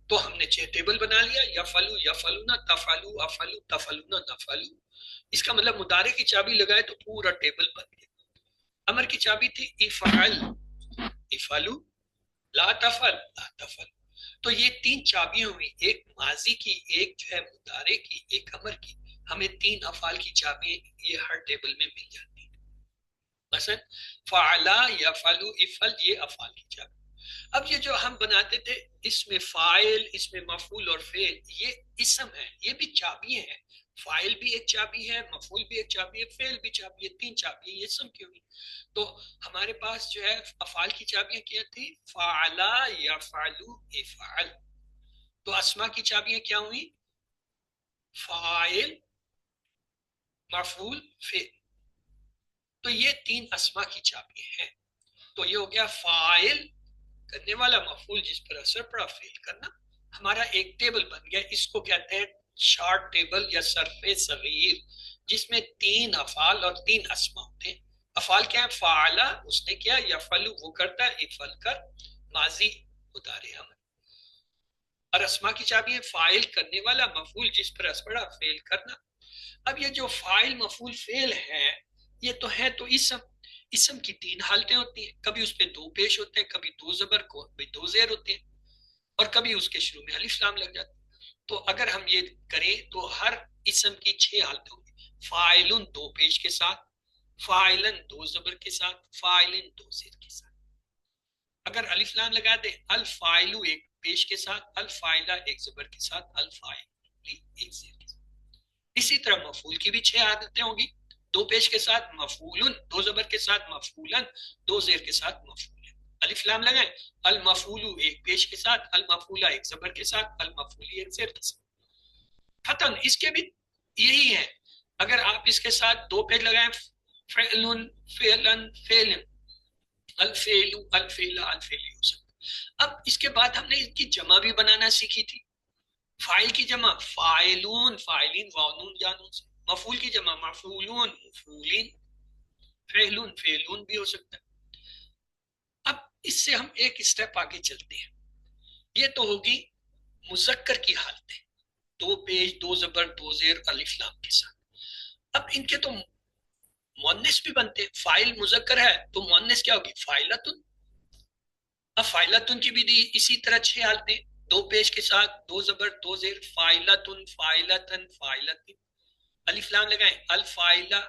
تو ہم نے 6 ٹیبل بنا لیا، یفعلو، یفعلونا، تفعلو، افعلو، تفعلونا، نفعلو۔ اس کا مطلب مضارع کی چابی لگائے تو پورا ٹیبل بن گیا۔ امر کی چابی تھی افعل، افعلو، لا تفعل، لا تفعل۔ تو یہ 3 چابیاں ہوئی، ایک ماضی کی، ایک جو ہے مضارع کی، ایک امر کی۔ ہمیں 3 افعال کی چابی یہ ہر ٹیبل میں مل جاتی ہیں۔ مثلا فعلا، یفعلو، افعل، یہ افعال کی چابی۔ اب یہ جو ہم بناتے تھے اس میں فاعل، اس میں مفعول اور فعل، یہ اسم ہے، یہ بھی چابیاں ہیں۔ فاعل بھی ایک چابی ہے، مفعول بھی ایک چابی ہے، فعل بھی چابی ہے، 3 چابی ہے، یہ اسم کیوں ہوئی؟ تو ہمارے پاس جو ہے افعال کی چابیاں کیا تھی؟ فعلا، یفعلو، افعل۔ تو اسما کی چابیاں کیا ہوئی؟ فاعل، مفعول، فعل۔ تو یہ 3 اسما کی چابیاں ہیں۔ تو یہ ہو گیا فاعل کرنے والا، مفعول جس پر اثر پڑا، فعل کرنا۔ ہمارا ایک ٹیبل بن گیا، اس کو کہتے ہیں شارٹ ٹیبل یا صرف صغیر، جس میں 3 افعال اور 3 اسما ہوتے ہیں۔ افعال کیا ہے؟ فعلا اس نے کیا، یفعلو وہ کرتا ہے، افعل کر ماضی مضارع امر۔ اور اسما کی چابی ہے فاعل کرنے والا، مفعول جس پر اثر پڑا، فعل کرنا۔ اب یہ جو فاعل، مفعول، فعل ہے، یہ تو ہے تو اسم کی 3 حالتیں ہوتی ہیں، کبھی اس پہ 2 پیش ہوتے ہیں، کبھی 2 زبر کو، کبھی 2 زیر ہوتے ہیں، اور کبھی اس کے شروع میں الف لام لگ جاتا ہے۔ تو اگر ہم یہ کریں تو ہر اسم کی 6 حالتیں ہوگی: فاعلن 2 پیش کے ساتھ، فاعلن 2 زبر کے ساتھ، فاعلن 2 زیر کے ساتھ۔ اگر الف لام لگا دیں، الفاعلو 1 پیش کے ساتھ، الفاعلہ 1 زبر کے ساتھ، الفاعلی 1 زیر کے ساتھ۔ اسی طرح مفعول کی بھی 6 حالتیں ہوں گی: 2 پیش کے ساتھ مفعولن، 2 زبر کے ساتھ مفعولن، 2 زیر کے ساتھ مفعولن۔ الف لام لگائیں، المفعولو 1 پیش کے ساتھ، المفعولہ 1 زبر کے ساتھ، المفعولی 1 زیر کے ساتھ۔ فتن اس کے بھی یہی ہے، اگر آپ اس کے ساتھ 2 پیش لگائیں، فعلن، فعلن، فعلن، الفعلو، الفعلہ، الفعلی ہو سکتا۔ اب اس کے بعد ہم نے اس کی جمع بھی بنانا سیکھی تھی۔ فاعل کی جمع فاعلون، فاعلین، واؤ یا نون سے۔ مفعول کی جمع مفعولون، مفعولین۔ فعلون، فعلون بھی ہو سکتا ہے۔ اب اس سے ہم ایک اسٹیپ آگے چلتے ہیں. یہ تو ہوگی مذکر کی حالتیں، دو پیش، دو زبر، دو زیر، الف لام کے ساتھ. اب ان کے تو مؤنث بھی بنتے ہیں. فاعل مذکر ہے تو مؤنث کیا ہوگی؟ فاعلتن. اب فاعلتن کی بھی دی اسی طرح 6 حالتیں، دو پیش کے ساتھ، دو زبر، دو زیر، فاعلتن، فاعلتن، فاعلتن. الف لام لگائیں، الفاعلہ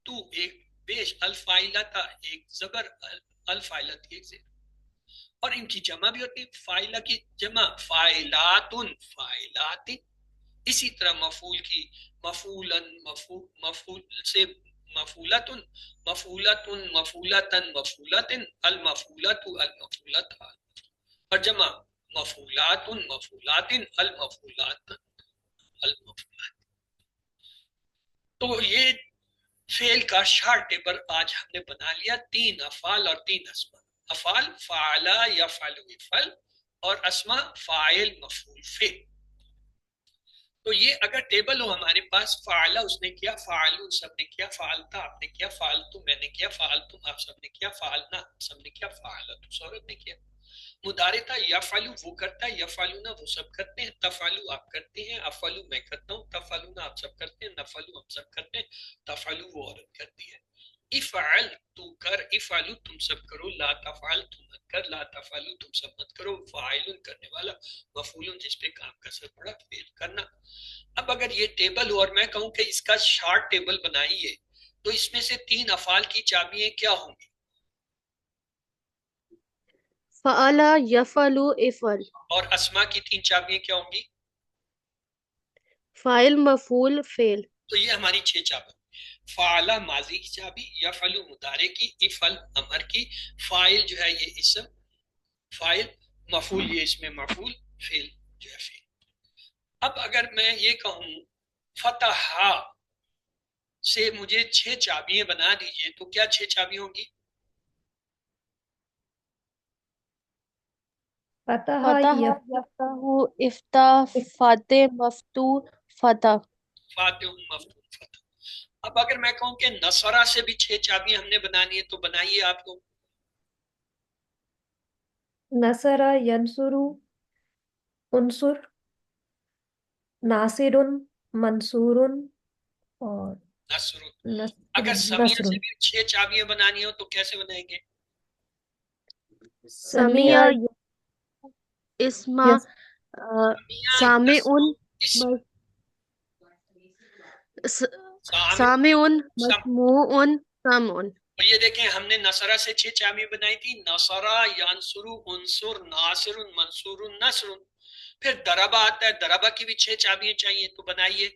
تو ایک پیش، الفاعلتا ایک زبر، الفاعلت ایک زیر. اور ان کی جمع بھی ہوتی ہے، فاعلہ کی جمع فاعلاتن، فاعلات. اسی طرح مفعول کی مفعولن، مفعول سے مفعولتن، مفعولتن، مفعولتن، مفعولتن، المفعولت، المفعولت. اور جمع مفعولات، مفعولات، المفعولات، المفعولات. تو یہ فعل کا شارٹ ٹیبل آج ہم نے بنا لیا، 3 افعال اور 3 اسما. افعال فعلا، یفعل، یفعل، اور اسما فاعل، مفعول، فعل. تو یہ اگر ٹیبل ہو ہمارے پاس، فعلا اس نے کیا، فعلون سب نے کیا، فعلتا آپ نے کیا، فعلتم میں نے کیا، فعلتم آپ سب نے کیا، فعلنا سب نے کیا، فعلت عورت نے کیا. مدارتا یفعلو وہ کرتا ہے، یفعلونا وہ سب کرتے ہیں، تفعلو آپ کرتے ہیں، افعلو میں کرتا ہوں، تفعلونا آپ سب کرتے ہیں، نفعلو ہم سب کرتے ہیں، تفعلو وہ عورت کرتی ہے. افعل تو کر، افعلو تم سب کرو، لا تفعل تم مت کر، لا تفعلو تم سب مت کرو، فاعل کرنے والا، مفعول جس پہ کام کا اثر پڑا، فعل کرنا. اب اگر یہ ٹیبل ہو اور میں کہوں کہ اس کا شارٹ ٹیبل بنائیے، تو اس میں سے 3 افعال کی چابیاں کیا ہوں گی؟ فعل، یفعل، افعل. اور اسما کی 3 چابیاں کیا ہوں گی؟ فاعل، مفعول، فعل. تو یہ ہماری 6 چابی. فعلا ماضی کی چابی، یفعل مضارع کی، افعل امر کی، فاعل جو ہے یہ اسم فاعل، مفعول یہ اس میں مفعول، فعل جو ہے فعل. اب اگر میں یہ کہوں فتح سے مجھے 6 چابیاں بنا دیجئے، تو کیا 6 چابیاں ہوں گی؟ فتح، فتح، یفتح، افتح، فاتح، مفتوح، فتح. فاتح، مفتوح، فتح. اب اگر میں کہوں کہ نصرہ سے بھی 6 چابیاں ہم نے بنانی ہے، تو بنائیے آپ کو. نصر، ینصر، انصر، ناصر، منصور، اور نصر. نصر. اگر سمیہ نصر. سے بھی 6 چابیاں بنانی ہو تو کیسے بنائیں گے؟ سمیع، سمیع، اسما، یس. سمیہ، سامع، یسمع، اسم، سامع، سامع، سم. مسموع، سامع. تو یہ دیکھیں ہم نے نصرہ سے 6 چابیاں بنائی تھی، نصرہ، ینصر، انصر، ناصر، منصور، نصر. پھر دربہ آتا ہے، دربہ کی بھی 6 چابیاں چاہیے، تو بنائیے.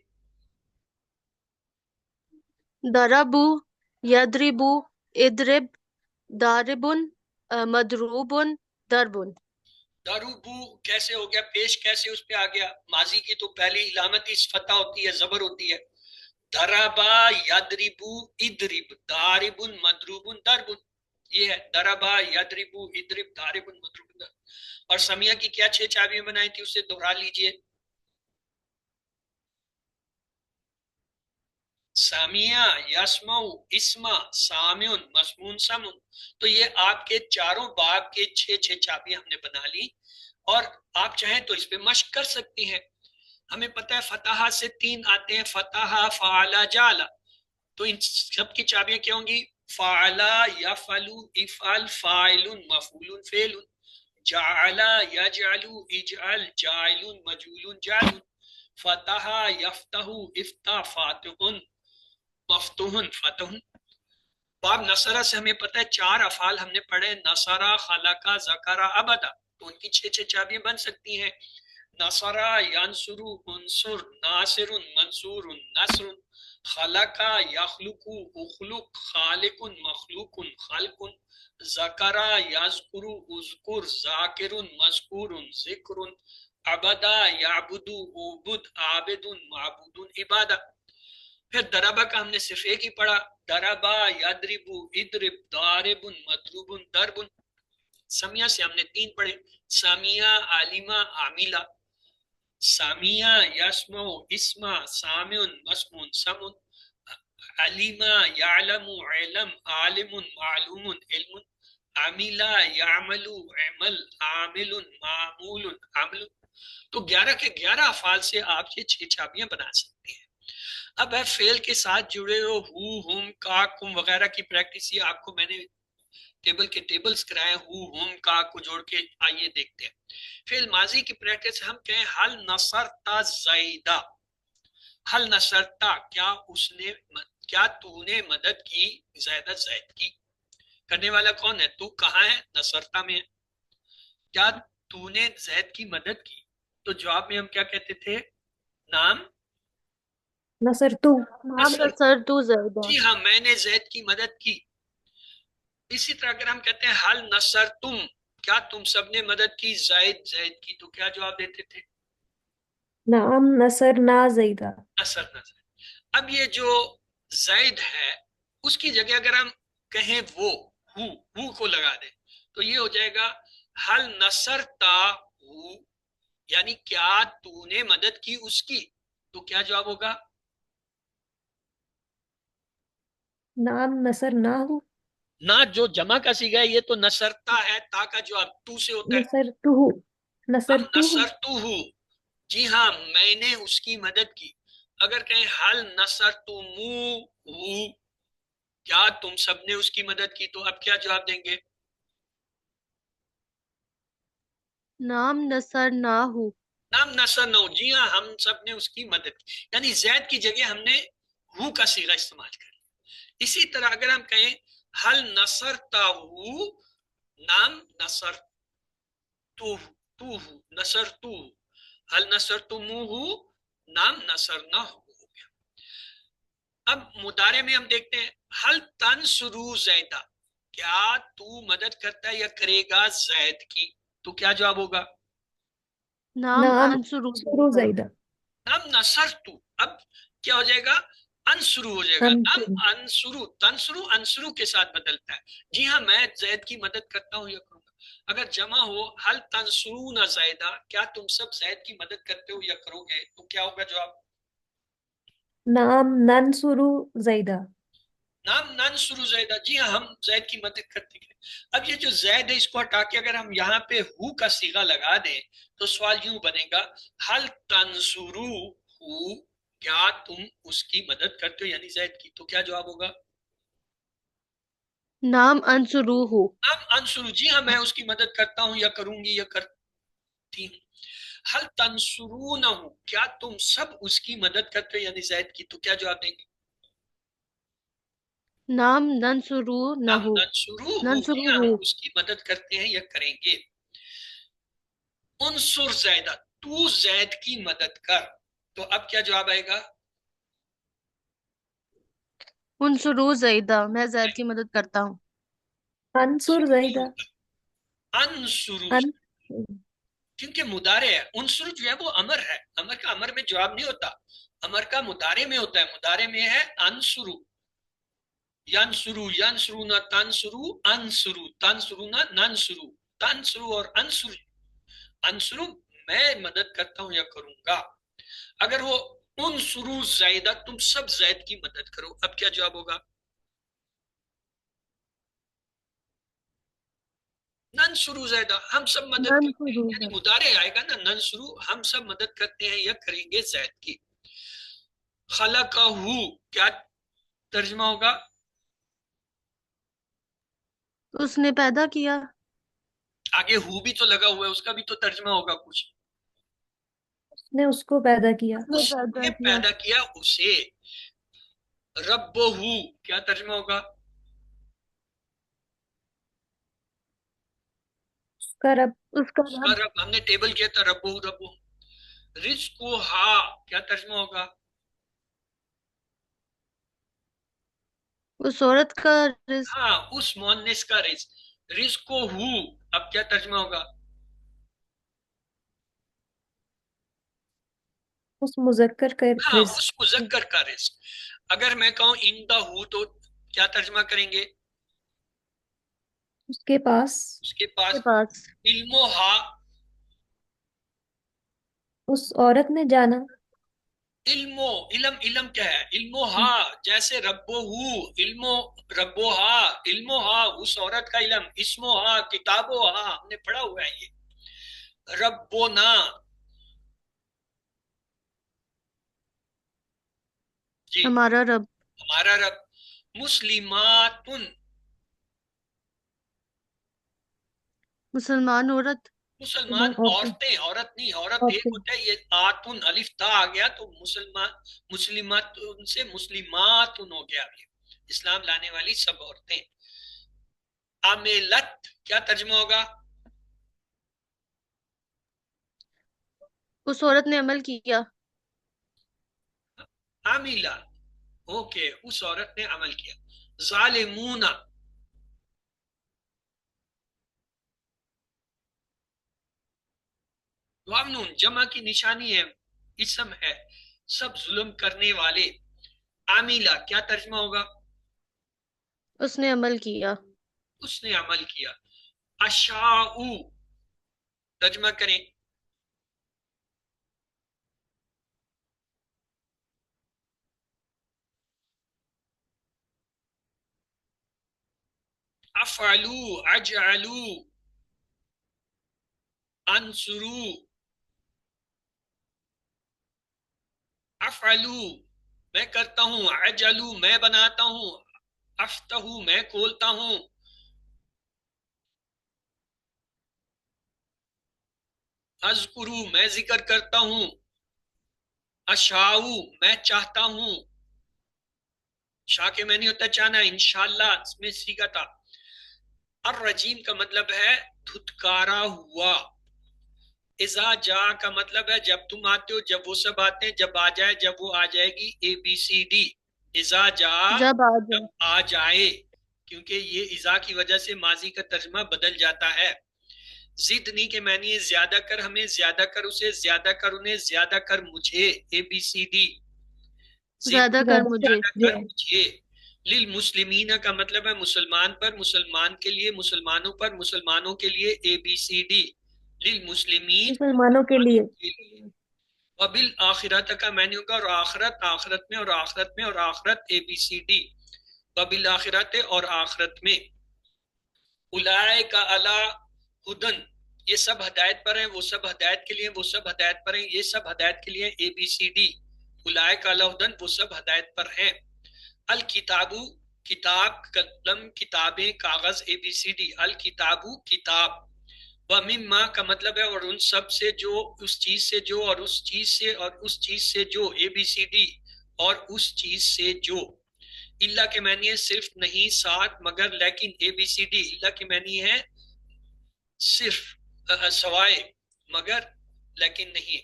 ضرب، یضرب، اضرب، ضارب، مضروب، ضرب. دربو کیسے ہو گیا؟ پیش کیسے اس پہ آ گیا؟ ماضی کی تو پہلی علامت اس فتح ہوتی ہے، زبر ہوتی ہے. دربا، یدربو، ادرب، دارب، مدروب، درب. یہ ہے دربا، یدربو، ادرب، دارب، مدروب، درب. اور سمیہ کی کیا 6 چابیاں بنائی تھی، اسے دہرا لیجئے. سامیہ، یسمع، اسما، سامع، مسمون، سمن. تو یہ آپ کے چاروں باب کے 6 چابیاں ہم نے بنا لی، اور آپ چاہیں تو اس پہ مشق کر سکتی ہیں. ہمیں پتہ ہے فتح سے 3 آتے ہیں، فتح، فعلا، جالا. تو ان سب کی چابیاں کیا ہوں گی؟ فعلا، یفعل، افعل، فاعل، مفعول، فعل. جعل، یجعل، اجعل، جاعل، مجعول، جعل. فتح، یفتح، افتح، فاتح، مفتوح، فتح. باب نصرہ سے ہمیں پتہ ہے 4 افعال ہم نے پڑھے، نصرہ، خلقہ، ذکرہ، ابدا. تو ان کی 6 چابیاں بن سکتی ہیں. نصرہ، ینصر، انصر، ناصر، منصور، نصر. خلقہ، یخلق، اخلق، خالق، مخلوق، خلق. ذکرہ، یذکر، اذکر، ذاکر، مذکور، ذکر. عبدا، یعبد، عبد، عابد، معبود، عبادہ. پھر دربہ کا ہم نے صرف ایک ہی پڑھا، دربہ، یدرب، ادرب، دارب، مدروب، درب. سمیہ سے ہم نے 3 پڑھے، سامیہ، عالمہ، عاملہ. سامیہ، یسمع، اسما، سامع، مسمون، سمن. علیمہ، یعلم، علم، عالم، معلوم، علم. عاملہ، یعملو، عمل، عامل، معمول، عمل. تو 11 کے 11 افعال سے آپ یہ 6 چابیاں بنا سکتے ہیں. اب ہے فعل کے ساتھ جڑے ہو ہم، کا، کم وغیرہ کی پریکٹس. یہ آپ کو میں نے ٹیبل کے ٹیبلز کرائے، ہم، کا کو جوڑ کے. آئیے دیکھتے ہیں فعل ماضی کی پریکٹس. ہم کہیں حل نصرتا زیدہ، حل نصرتا، کیا تو نے مدد کی زیدہ، زید کی. کرنے والا کون ہے؟ تو کہاں ہے؟ نصرتا میں ہے. کیا تو نے زید کی مدد کی؟ تو جواب میں ہم کیا کہتے تھے؟ نام نصرتو نام نصرت زیدہ. جی ہاں، میں نے زید کی مدد کی. اسی طرح اگر ہم کہتے ہیں حل نصر تم، کیا تم سب نے مدد کی زید کی، تو کیا جواب دیتے تھے؟ نعم نصرنا زیدہ. نصر. اب یہ جو زید ہے اس کی جگہ اگر ہم کہیں ہو کو لگا دیں تو یہ ہو جائے گا حل نصرتا ہو، یعنی کیا تو نے مدد کی اس کی. تو کیا جواب ہوگا؟ نعم نصرناہو. نہ جو جمع کا صیغہ ہے یہ تو نصرتا ہے، تا کا جواب تو سے ہوتا ہے. نصرتہو ہم نصرتہو. نصرتہو، جی ہاں میں نے اس کی مدد کی. اگر کہیں حل نصرتموہو، کیا تم سب نے اس کی مدد کی، تو اب کیا جواب دیں گے؟ نام نصرناہ. نام نصر نو، جی ہاں ہم سب نے اس کی مدد کی. یعنی زید کی جگہ ہم نے ہو کا صیغہ استعمال کر لیا. اسی طرح اگر ہم کہیں حل نصرتہو، نام نصر تو نصر تو، حل نصر تمہو، نام نصر نہ ہو گیا. اب مضارع میں ہم دیکھتے ہیں حل تنصرو زیدہ، کیا تو مدد کرتا ہے یا کرے گا زید کی. تو کیا جواب ہوگا؟ نام نعم انصرو نصرو زیدہ. زیدہ. نام نصر تو، اب کیا ہو جائے گا؟ انصرو ہو جائے گا. نام انصرو. انصرو، تنصرو انصرو کے ساتھ بدلتا ہے. جی ہاں میں زید کی مدد کرتا ہوں یا کروں گا. اگر جمع ہو حل تنصرون زیدہ، کیا تم سب زید کی مدد کرتے ہو یا کرو گے، تو کیا ہوگا جواب؟ نعم ننصرو زیدہ. نام ننصرو زیدہ، جی ہاں ہم زید کی مدد کرتے ہیں. اب یہ جو زید ہے اس کو ہٹا کے اگر ہم یہاں پہ ہو کا صیغہ لگا دیں تو سوال یوں بنے گا حل تنصرو ہو، کیا تم اس کی مدد کرتے ہو یعنی زید کی. تو کیا جواب ہوگا؟ نام انصروہ. نام انصرو، جی ہاں میں اس کی مدد کرتا ہوں یا کروں گی یا کرتی ہوں. حل تنصرونہ، کیا تم سب اس کی مدد کرتے ہو یعنی زید کی. تو کیا جواب دیں گے؟ نام ننصرو ہم نہو. ننصرو ہو، جی ہاں ہم ننصروہ. اس کی مدد کرتے ہیں یا کریں گے. انصر زیدہ، تو زید کی مدد کر. تو اب کیا جواب آئے گا؟ انصرو زیدہ، میں زید کی مدد کرتا ہوں. انصر زیدہ. انصرو، ان کیونکہ مضارع ہے. انصر جو ہے وہ امر ہے، امر کا امر میں جواب نہیں ہوتا، امر کا مضارع میں ہوتا ہے. مضارع میں ہے انصرو، ینصرو، ینصرونا، تنصرو، انصرو، تنصرونا، ننصرو. تنصرو اور انصرو، انصرو میں مدد کرتا ہوں یا کروں گا. اگر وہ انصرو زیدہ، تم سب زید کی مدد کرو، اب کیا جواب ہوگا؟ ننصرو زیدہ، ہم سب مدد کرتے ہیں. ننصرو یعنی زیدہ. مضارع آئے گا نا ننصرو، ہم سب مدد کرتے ہیں یا کریں گے زید کی. خلقہ، کیا ترجمہ ہوگا؟ اس نے پیدا کیا. آگے ہو بھی تو لگا ہوا ہے، اس کا بھی تو ترجمہ ہوگا کچھ. اس نے اس کو پیدا کیا. اس نے اس پیدا نے کیا. پیدا کیا اسے. ربہ، کیا ترجمہ ہوگا؟ اس کا رب. اس کا اس کا رب. رب. ہم نے ٹیبل کیا تھا ربہ ربہ. رزقو، کیا ترجمہ ہوگا؟ اس عورت کا رزق. ہاں اس مؤنث کا رزق. رزقو، اب کیا ترجمہ ہوگا؟ اس مذکر کا ہاں رزق. اس مذکر کا رزق. اگر میں کہوں اندہ تو کیا ترجمہ کریں گے؟ اس کے پاس. اس کے پاس. کے پاس. علمو، اس عورت نے جانا. علم کیا ہے؟ علم ہا، جیسے ربو ہو، علم ربو ہا، علم ہا اس عورت کا علم، اسم ہا کتاب ہا، ہم نے پڑھا ہوا ہے یہ ربنا جی ہمارا رب، ہمارا رب، مسلماتن مسلمان عورت، مسلمان عورتیں عورتیں، عورت نہیں، عورت ایک عورتیں ہوتا ہے، یہ آتن الف تا آ گیا تو مسلمان، مسلمات سے مسلماتن ہو گیا، یہ اسلام لانے والی سب عورتیں۔ عاملت کیا ترجمہ ہوگا؟ اس عورت نے عمل کیا، عاملہ، اوکے اس عورت نے عمل کیا۔ ظالمون وامنون جمع کی نشانی ہے، اسم ہے، سب ظلم کرنے والے۔ عاملہ کیا ترجمہ ہوگا؟ اس نے عمل کیا، اس نے عمل کیا۔ اشاؤ ترجمہ کریں۔ افعلو، اجعلو، انصرو، افعلو میں کرتا ہوں، اجعلو میں بناتا ہوں، افتحو میں کھولتا ہوں، اذکرو میں ذکر کرتا ہوں، اشاؤ میں چاہتا ہوں، شاہ کے میں نہیں ہوتا چاہنا، انشاءاللہ اس میں سیکھا تھا۔ الرجیم کا مطلب ہے دھتکارا ہوا۔ اذا جا کا مطلب ہے جب تم آتے ہو، جب وہ سب آتے ہیں، جب آ جائے، جب وہ آ جائے گی، اے بی سی ڈی۔ اذا جا جب آ جب جائے، آ جائے، کیونکہ یہ اذا کی وجہ سے ماضی کا ترجمہ بدل جاتا ہے۔ زدنی کے معنی ہے زیادہ کر ہمیں، زیادہ کر اسے، زیادہ کر انہیں، زیادہ کر مجھے، اے بی سی ڈی۔ زیادہ کر زیادہ مجھے، زیادہ کر مجھے۔ للمسلمین کا مطلب ہے مسلمان پر، مسلمان کے لیے، مسلمانوں پر، مسلمانوں کے لیے، اے بی سی ڈی۔ للمسلمین مسلمانوں کے لیے وبالآخرت کا معنی ہوگا اور آخرت، آخرت میں، اور آخرت میں، اور آخرت، اے بی سی ڈی۔ وبالآخرت اور آخرت میں۔ اولئک علی ہدن یہ سب ہدایت پر ہیں، وہ سب ہدایت کے لیے، وہ سب ہدایت پر ہیں، یہ سب ہدایت کے لیے، اے بی سی ڈی۔ اولئک علی ہدن وہ سب ہدایت پر ہیں۔ الکتابو کتاب، قلم، کتابیں، کاغذ، اے بی سی ڈی۔ الکتابو کتاب۔ وَمِمَّا کا مطلب ہے اور ان سب سے جو، اس چیز سے جو، اور اس چیز سے، اور اس چیز سے جو، اے بی سی ڈی۔ اور اس چیز سے جو۔ اللہ کے معنی ہے صرف نہیں، ساتھ، مگر، لیکن، اے بی سی ڈی۔ اللہ کے معنی ہے صرف، سوائے، مگر، لیکن نہیں۔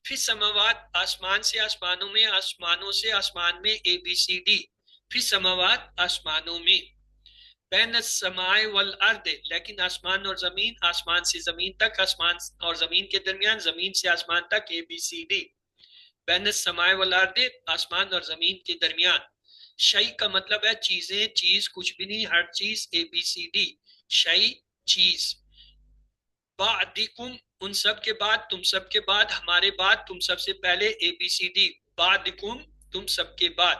پھر سماوات آسمان سے، آسمانوں میں، آسمانوں سے، آسمان میں، اے بی سی ڈی۔ پھر سماوات آسمانوں میں۔ بین السماء والارض لیکن آسمان اور زمین، آسمان سے زمین تک، آسمان اور زمین کے درمیان، زمین سے آسمان تک، اے بی سی ڈی۔ بین السماء والارض آسمان اور زمین کے درمیان۔ شیء کا مطلب ہے چیزیں، چیز، کچھ بھی نہیں، ہر چیز، اے بی سی ڈی۔ شیء چیز۔ بعدکم ان سب کے بعد، تم سب کے بعد، ہمارے بعد، تم سب سے پہلے، اے بی سی ڈی۔ بعدکم تم سب کے بعد۔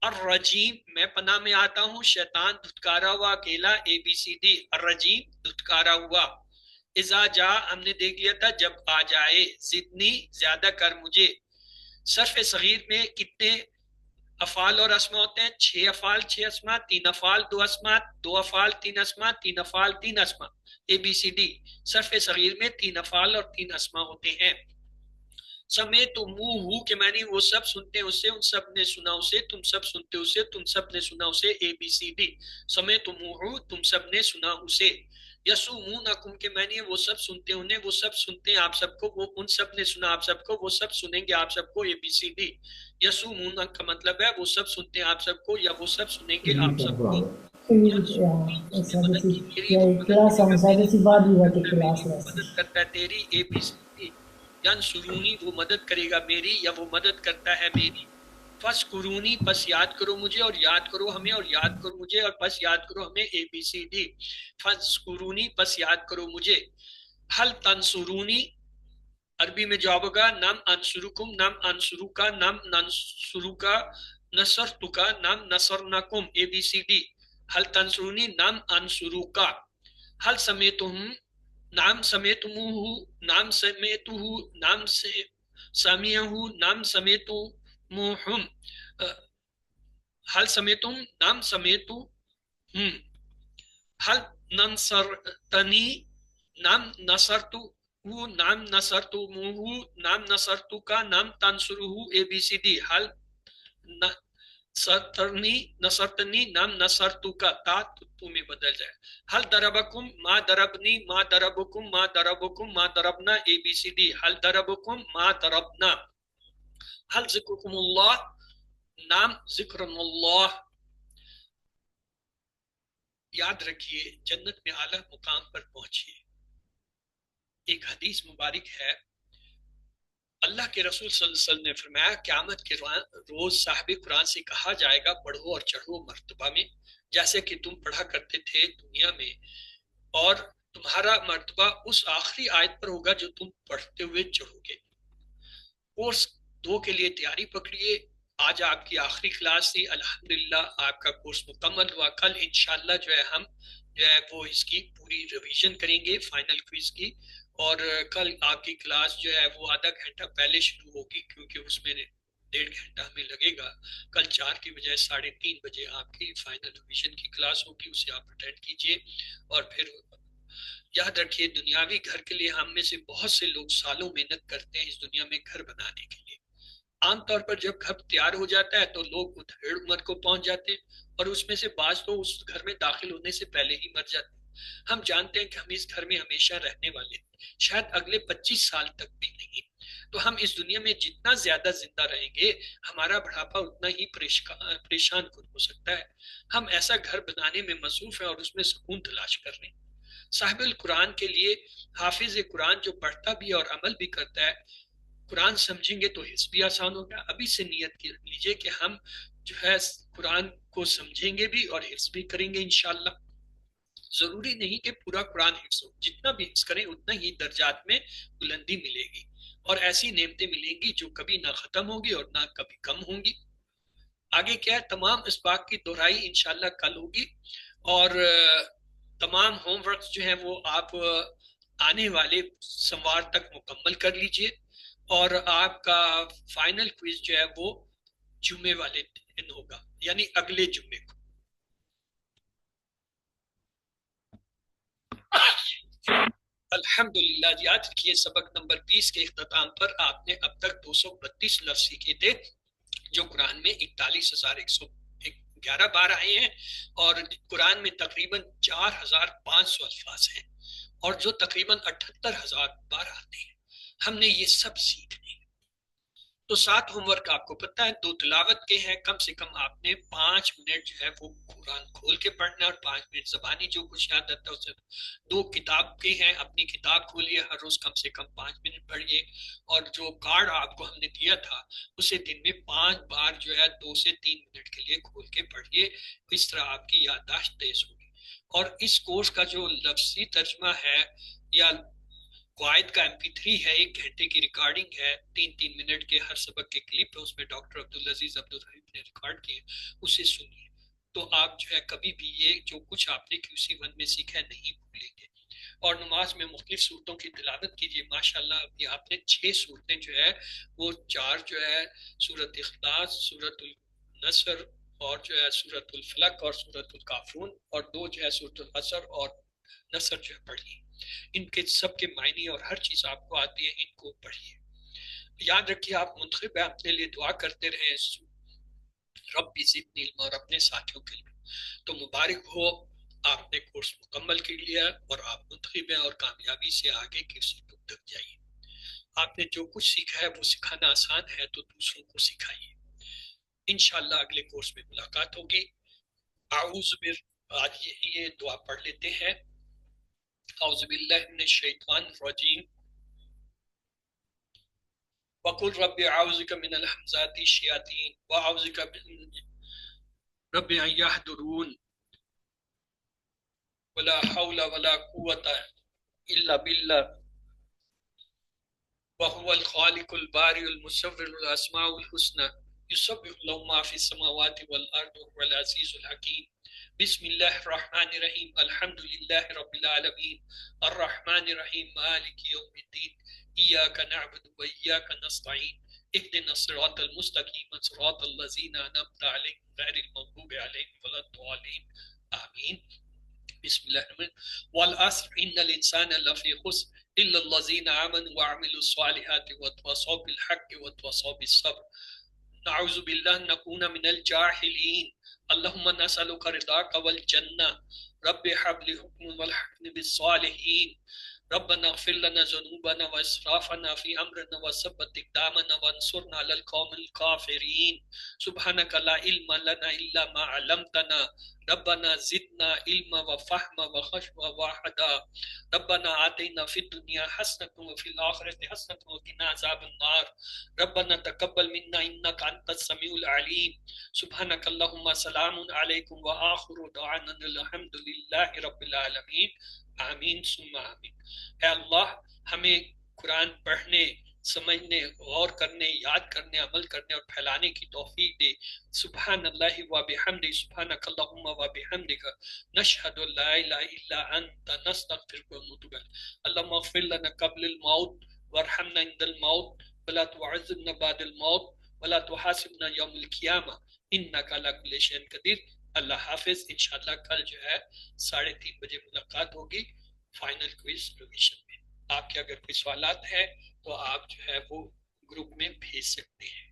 الرجیم میں پناہ میں آتا ہوں شیطان دھتکارا ہوا اکیلا، اے بی سی ڈی۔ الرجیم دھتکارا ہوا۔ اذا جا ہم نے دیکھ لیا تھا جب آ جائے۔ زدنی زیادہ کر مجھے۔ صرف صغیر میں کتنے افعال اور اسما ہوتے ہیں؟ 6 افعال 6 اسما، 3 افعال 2 اسما، 2 افعال 3 اسما، 3 افعال 3 اسما، اے بی سی ڈی۔ صرف صغیر میں 3 افعال اور 3 اسما ہوتے ہیں۔ سمیتموہ کے معنی وہ سب سنتے ہیں اسے، ان سب نے سنا اسے، تم سب سنتے اسے، تم سب نے سنا اسے، اے بی سی ڈی۔ سمیتموہ تم سب نے سنا اسے۔ یسومونکم کے معنی وہ سب سنتے انہیں، وہ سب سنتے ہیں آپ سب کو، وہ ان سب نے سنا آپ سب کو، وہ سب سنیں گے آپ سب کو، اے بی سی ڈی۔ یسومون کا مطلب ہے وہ سب سنتے ہیں آپ سب کو، یا وہ سب سنیں گے آپ سب کو۔ class on Saturday class مدد کرتا ہے تیری، اے بی سی ڈی۔ ینصرونی وہ مدد کرے گا میری، یا وہ مدد کرتا ہے میری۔ فَاسْکُرُونِی پس یاد کرو مجھے، اور یاد کرو ہمیں، اور یاد کرو مجھے، اور پس یاد کرو ہمیں، اے بی سی ڈی۔ فَاسْکُرُونِی پس یاد کرو مجھے۔ حَلْ تَنْصُرُونِی عربی میں جواب ہوگا نام انصرکم، نام انصروکا، نام ننصروکا، نصرتکا، نام نصرنکم، اے بی سی ڈی. حل تنصرونی، نام انصروکا. حل سمیتہم، نام سمیتموہ، نام سمیتوہ، نام سمیہو، نام سمیتموہم. حل سمیتم، نام سمیتو ہم. حل ننصرتنی، نام نصرتو، نام نصرتموہ، نام نصرتو کا، نام تنصرہ، اے بی سی ڈی. حل نصرتنی، نام نصرتو کا، تا تو میں بدل جائے. حل ضربکم، ما ضربنی، ما ضربکم، ما ضربکم، ما ضربنا، اے بی سی ڈی. حل ضربکم، ما ضربنا. حل ذکرکم اللہ، نام ذکر اللہ. یاد رکھیے جنت میں اعلیٰ مقام پر پہنچیے. ایک حدیث مبارک ہے، اللہ کے رسول صلی اللہ علیہ وسلم نے فرمایا قیامت کے روز صاحب قرآن سے کہا جائے گا پڑھو اور چڑھو مرتبہ میں، جیسے کہ تم پڑھا کرتے تھے دنیا میں، اور تمہارا مرتبہ اس آخری آیت پر ہوگا جو تم پڑھتے ہوئے چڑھو گے. کورس 2 کے لیے تیاری پکڑیے. آج آپ کی آخری کلاس تھی، الحمدللہ آپ کا کورس مکمل ہوا. کل انشاءاللہ جو ہے ہم جو ہے وہ اس کی پوری ریویژن کریں گے فائنل کوئز کی، اور کل آپ کی کلاس جو ہے وہ آدھا گھنٹہ پہلے شروع ہوگی کیونکہ اس میں 1.5 گھنٹہ ہمیں لگے گا. کل 4 کی بجائے 3:30 بجے آپ کی فائنل ریویژن کی کلاس ہوگی، اسے آپ اٹینڈ کیجئے. اور پھر یاد رکھیے دنیاوی گھر کے لیے ہم میں سے بہت سے لوگ سالوں محنت کرتے ہیں اس دنیا میں گھر بنانے کے لیے. عام طور پر جب گھر تیار ہو جاتا ہے تو لوگ ادھیڑ عمر کو پہنچ جاتے ہیں، اور اس میں سے بعض تو اس گھر میں داخل ہونے سے پہلے ہی مر جاتے ہیں. ہم جانتے ہیں کہ ہم اس گھر میں ہمیشہ رہنے والے ہیں، شاید اگلے 25 سال تک بھی نہیں. تو ہم اس دنیا میں جتنا زیادہ زندہ رہیں گے ہمارا بڑھاپا اتنا ہی پریشان کن ہو سکتا ہے. ہم ایسا گھر بنانے میں مصروف ہیں اور اس میں سکون تلاش کر رہے ہیں. صاحب القرآن کے لیے حافظ قرآن جو پڑھتا بھی اور عمل بھی کرتا ہے، قرآن سمجھیں گے تو حفظ بھی آسان ہوگا. ابھی سے نیت لیجئے کہ ہم جو ہے قرآن کو سمجھیں گے بھی اور حفظ بھی کریں گے انشاءاللہ. ضروری نہیں کہ پورا قرآن حفظ ہو، جتنا بھی حفظ کریں اتنا ہی درجات میں بلندی ملے گی، اور ایسی نعمتیں ملیں گی جو کبھی نہ ختم ہوگی اور نہ کبھی کم ہوں گی. آگے کیا ہے، تمام اسباق کی دہرائی انشاءاللہ کل ہوگی، اور تمام ہوم ورکس جو ہیں وہ آپ آنے والے سوموار تک مکمل کر لیجئے، اور آپ کا فائنل کوئز جو ہے وہ جمعے والے دن ہوگا، یعنی اگلے جمعے کو. الحمدللہ. یاد رکھیے سبق نمبر 20 کے اختتام پر آپ نے اب تک 232 لفظ سیکھے تھے جو قرآن میں 41,111 بار آئے ہیں، اور قرآن میں تقریباً 4,500 الفاظ ہیں، اور جو تقریباً 78,000 بار آتے ہیں. ہم نے یہ سب سیکھنے ہیں. تو 7 ہوم ورک آپ کو پتہ ہے، 2 تلاوت کے ہیں. کم سے کم آپ نے 5 منٹ جو ہے وہ قرآن کھول کے پڑھنا ہے، اور 5 منٹ زبانی جو کچھ یاد آتا ہے اسے. 2 کتاب کے ہیں، اپنی کتاب کھولیے، ہر روز کم سے کم 5 منٹ پڑھیے، اور جو کارڈ آپ کو ہم نے دیا تھا اسے دن میں 5 بار جو ہے 2 سے 3 منٹ کے لیے کھول کے پڑھیے. اس طرح آپ کی یادداشت تیز ہوگی. اور اس کورس کا جو لفظی ترجمہ ہے یا قواعد کا MP3 ہے، 1 گھنٹے کی ریکارڈنگ ہے، 3 منٹ کے ہر سبق کے کلپ ہے، اس میں ڈاکٹر عبدالعزیز عبدالرحیم نے ریکارڈ کیے، اسے سنیے. تو آپ جو ہے کبھی بھی یہ جو کچھ آپ نے QC1 میں سیکھا ہے نہیں بھولیں گے. اور نماز میں مختلف صورتوں کی تلاوت کیجیے. ماشاءاللہ ابھی آپ نے 6 صورتیں جو ہے وہ 4 جو ہے سورۃ اخلاص، سورۃ النصر، اور جو ہے سورۃ الفلق اور سورۃ الکافرون، اور 2 جو ہے سورۃ العصر اور نصر جو ہے پڑھیے. ان کے سب کے معنی اور ہر چیز آپ کو آتی ہے، ان کو پڑھیے. یاد رکھیے آپ منتخب ہیں، اپنے لیے دعا کرتے رہیں رب زدنی علما، اور اپنے ساتھیوں کے لیے. تو مبارک ہو، آپ نے کورس مکمل کر لیا اور آپ منتخب ہیں، اور کامیابی سے آگے کسی بک تک جائیے. آپ نے جو کچھ سیکھا ہے وہ سکھانا آسان ہے تو دوسروں کو سکھائیے. انشاءاللہ اگلے کورس میں ملاقات ہوگی. اعوذ آج یہ دعا پڑھ لیتے ہیں. اعوذ باللہ من الشیطان الرجیم وَقُلْ رَبِّ أَعُوذُ مِنَ الْهَمَزَاتِ الشَّيَاطِينِ وَأَعُوذُ رَبِّ أَن يَحْضُرُونِ وَلَا حَوْلَ وَلَا قُوَّةَ إِلَّا بِاللَّهِ وهو الخالق البارئ المصور الأسماء الحسنى يسبح له ما في السماوات والأرض وهو العزيز الحكيم. بسم الله الرحمن الرحيم الحمد لله رب العالمين الرحمن الرحيم مالك يوم الدين إياك نعبد وإياك نستعين اهدنا الصراط المستقيم صراط الذين أنعمت عليهم غير المغضوب عليهم ولا الضالين آمين. بسم الله الرحمن الرحيم والعصر إن الإنسان لفي خسر إلا الذين آمنوا وعملوا الصالحات وتواصوا بالحق وتواصوا بالصبر. نعوذ بالله أن نكون من الجاهلين. اللهم نسألك رضاك والجنة. رب هب لي حكما والحقني بالصالحين. ربنا اغفر لنا ذنوبنا واسرافنا في امرنا وثبت اقدامنا وانصرنا على القوم الكافرين. سبحانك لا علم لنا الا ما علمتنا. ربنا زدنا علما وفهما وخشوع وحدا. ربنا آتنا في الدنيا حسنة وفي الآخرة حسنة وقنا عذاب النار. ربنا تقبل منا إنك أنت السميع العليم. سبحانك اللهم سلام عليكم وآخر دعوانا الحمد لله رب العالمين. آمین ثم آمین۔ اے اللہ ہمیں قرآن پڑھنے، سمجھنے، غور کرنے، یاد کرنے، عمل کرنے اور پھیلانے کی توفیق دے۔ سبحان اللہ و بحمدہ، سبحانک اللہم و بحمدک، نشہد ان لا الہ الا انت، نستغفرک و نتوب الیک۔ اللہم اغفر لنا قبل الموت وارحمنا عند الموت ولا تعذبنا بعد الموت ولا تحاسبنا یوم القیامہ انک علی کل شیء قدیر۔ اللہ حافظ۔ انشاءاللہ کل جو ہے 3:30 بجے ملاقات ہوگی فائنل کوئز ریویژن میں۔ آپ کے اگر کوئی سوالات ہیں تو آپ جو ہے وہ گروپ میں بھیج سکتے ہیں۔